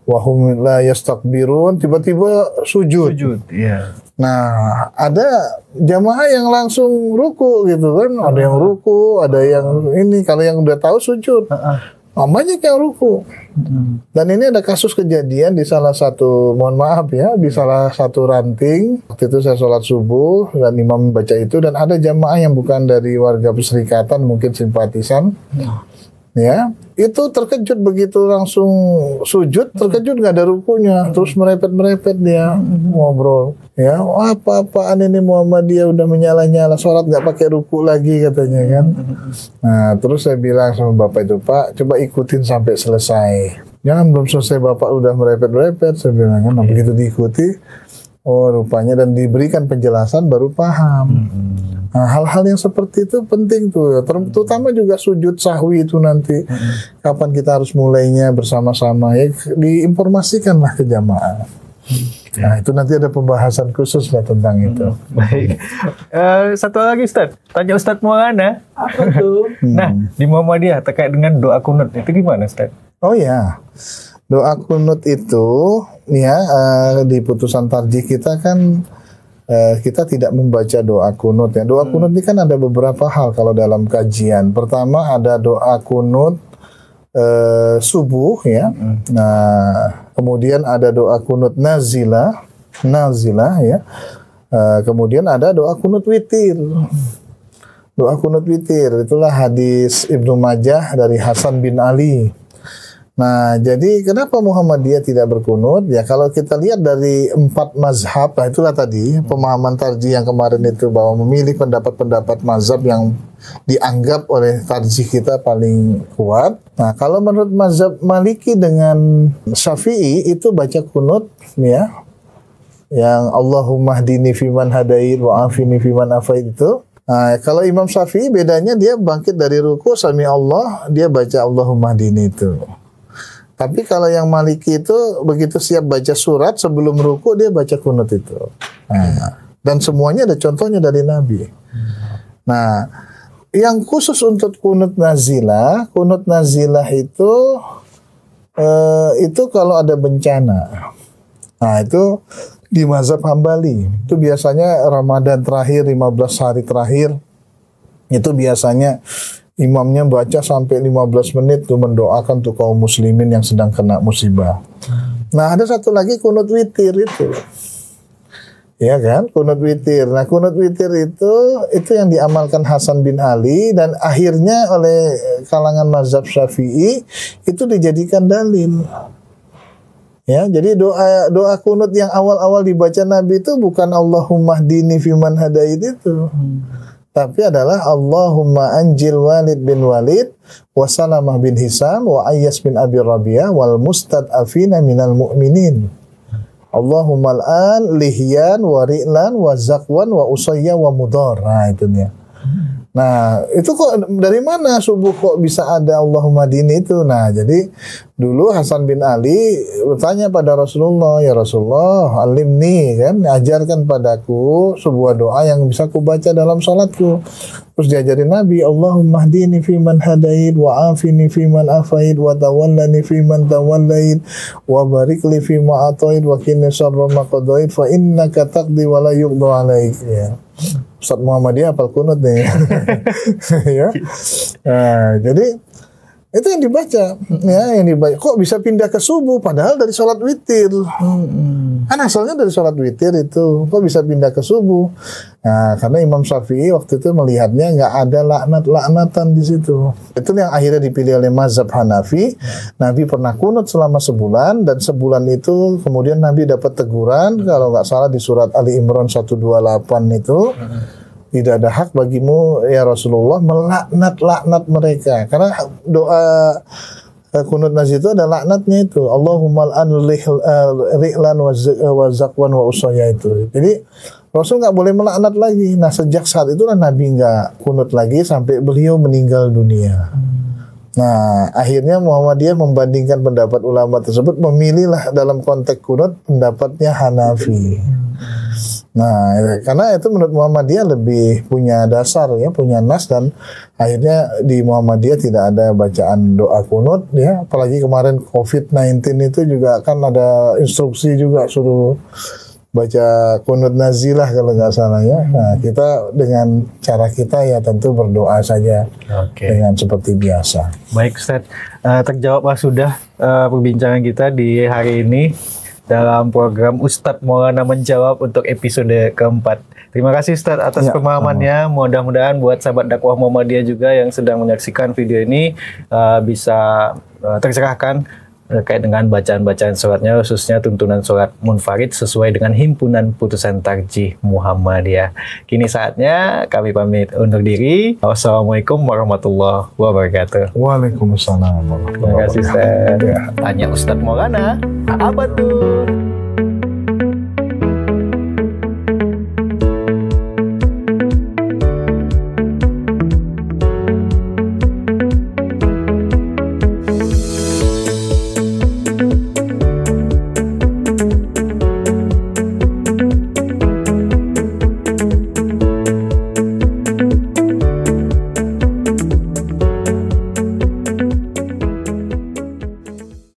wahum la yastakbirun, tiba-tiba sujud. Iya. Nah, ada jamaah yang langsung ruku gitu kan, ada yang ruku, ada yang ini, kalau yang udah tahu sujud. Banyak yang ruku. Dan ini ada kasus kejadian di salah satu, mohon maaf ya, di salah satu ranting. Waktu itu saya sholat subuh dan imam baca itu, dan ada jamaah yang bukan dari warga perserikatan, mungkin simpatisan. Ya, itu terkejut begitu langsung sujud, terkejut nggak ada rukunya, terus merepet dia ngobrol, ya apa-apaan ini Muhammadiyah udah menyala-nyala sholat nggak pakai ruku lagi katanya kan. Nah terus saya bilang sama bapak itu, Pak coba ikutin sampai selesai, jangan belum selesai bapak udah merepet-merepet, saya bilang kan. Nah, begitu diikuti, oh rupanya, dan diberikan penjelasan baru paham. Nah, hal-hal yang seperti itu penting tuh, terutama juga sujud sahwi itu nanti kapan kita harus mulainya bersama-sama ya, diinformasikanlah ke jamaah. Nah itu nanti ada pembahasan khusus lah tentang itu. Baik. Satu lagi Ustaz, tanya Ustaz Maulana. Apa tuh? Nah di Muhammadiyah terkait dengan doa kunut itu gimana Ustaz? Oh ya, doa kunut itu ya di putusan tarjih kita kan kita tidak membaca doa kunut ya. Doa kunut ini kan ada beberapa hal kalau dalam kajian. Pertama ada doa kunut subuh ya. Nah, kemudian ada doa kunut nazilah ya. Kemudian ada doa kunut witir. Doa kunut witir itulah hadis Ibnu Majah dari Hasan bin Ali. Nah, jadi kenapa Muhammadiyah tidak berkunut? Ya kalau kita lihat dari 4 mazhab, nah itulah tadi pemahaman tarjih yang kemarin itu, bahwa memilih pendapat-pendapat mazhab yang dianggap oleh tarjih kita paling kuat. Nah, kalau menurut mazhab Maliki dengan Syafi'i itu baca kunut ya, yang Allahumma hdini fiman hadait wa afini fiman afait itu. Nah, kalau Imam Syafi'i bedanya dia bangkit dari ruku sami Allah, dia baca Allahumma hdini itu. Tapi kalau yang Maliki itu begitu siap baca surat sebelum ruku dia baca kunut itu. Nah, dan semuanya ada contohnya dari Nabi. Nah, yang khusus untuk kunut nazilah itu kalau ada bencana. Nah, itu di mazhab Hambali. Itu biasanya Ramadan terakhir, 15 hari terakhir itu biasanya imamnya baca sampai 15 menit tuh mendoakan tuh kaum muslimin yang sedang kena musibah. Nah, ada satu lagi kunut witir itu. Ya kan? Kunut witir. Nah, kunut witir itu yang diamalkan Hasan bin Ali dan akhirnya oleh kalangan mazhab Syafi'i itu dijadikan dalil. Ya, jadi doa kunut yang awal-awal dibaca Nabi itu bukan Allahumma hdini fiman hadait itu. Tapi adalah Allahumma anjil Walid bin Walid wa Salamah bin Hisam wa Ayyas bin Abi Rabi'ah wal mustad'afina minal mu'minin. Allahumma al'an lihyan wa ri'lan wa zakwan wa usayya wa mudar. Nah, itu dia. Nah, itu kok dari mana subuh kok bisa ada Allahumma dini itu? Nah, jadi dulu Hasan bin Ali bertanya pada Rasulullah, ya Rasulullah, alimni, kan, ajarkan padaku sebuah doa yang bisa ku baca dalam salatku. Terus diajarin Nabi, Allahumma hdini fiman hadait wa afini fiman afait wa tawallani fiman tawallait wa barik li fima atait wa qini syarra ma qadait fa innaka taqdi wa la yuqda alaik. Ya. Ustaz Muhammadiyah hafal kunut nih. Ya. Nah, jadi itu yang dibaca, ya, yang dibaca. Kok bisa pindah ke subuh padahal dari sholat witir? Kan asalnya dari sholat witir itu, kok bisa pindah ke subuh? Nah, karena Imam Syafi'i waktu itu melihatnya nggak ada laknat-laknatan di situ. Itu yang akhirnya dipilih oleh mazhab Hanafi. Nabi pernah kunut selama sebulan, dan sebulan itu kemudian Nabi dapat teguran, kalau nggak salah di surat Ali Imran 128 itu. Tidak ada hak bagimu ya Rasulullah melaknat mereka, karena doa kunut nazi itu ada laknatnya itu, Allahumma al'an ri'lan wa zakwan wa usaya itu. Jadi Rasul nggak boleh melaknat lagi. Nah, sejak saat itulah Nabi nggak kunut lagi sampai beliau meninggal dunia. Nah, akhirnya Muhammadiyah membandingkan pendapat ulama tersebut, memilihlah dalam konteks kunut pendapatnya Hanafi. Nah, karena itu menurut Muhammadiyah lebih punya dasar, ya, punya nas, dan akhirnya di Muhammadiyah tidak ada bacaan doa kunut, ya. Apalagi kemarin COVID-19 itu juga kan ada instruksi juga suruh baca kunut nazilah kalau nggak salah, ya. Nah, kita dengan cara kita ya tentu berdoa saja dengan seperti biasa. Baik Ustaz, terjawablah sudah perbincangan kita di hari ini dalam program Ustadz Maulana Menjawab untuk episode keempat. Terima kasih Ustadz atas pemahamannya. Mudah-mudahan buat sahabat dakwah Muhammadiyah juga yang sedang menyaksikan video ini bisa tercerahkan terkait dengan bacaan-bacaan sholatnya, khususnya tuntunan sholat munfarid sesuai dengan himpunan putusan tarjih Muhammadiyah. Kini saatnya kami pamit undur diri. Wassalamualaikum warahmatullahi wabarakatuh. Waalaikumsalam warahmatullahi wabarakatuh. Terima kasih Ustaz. Tanya Ustadz Maulana, apa tuh?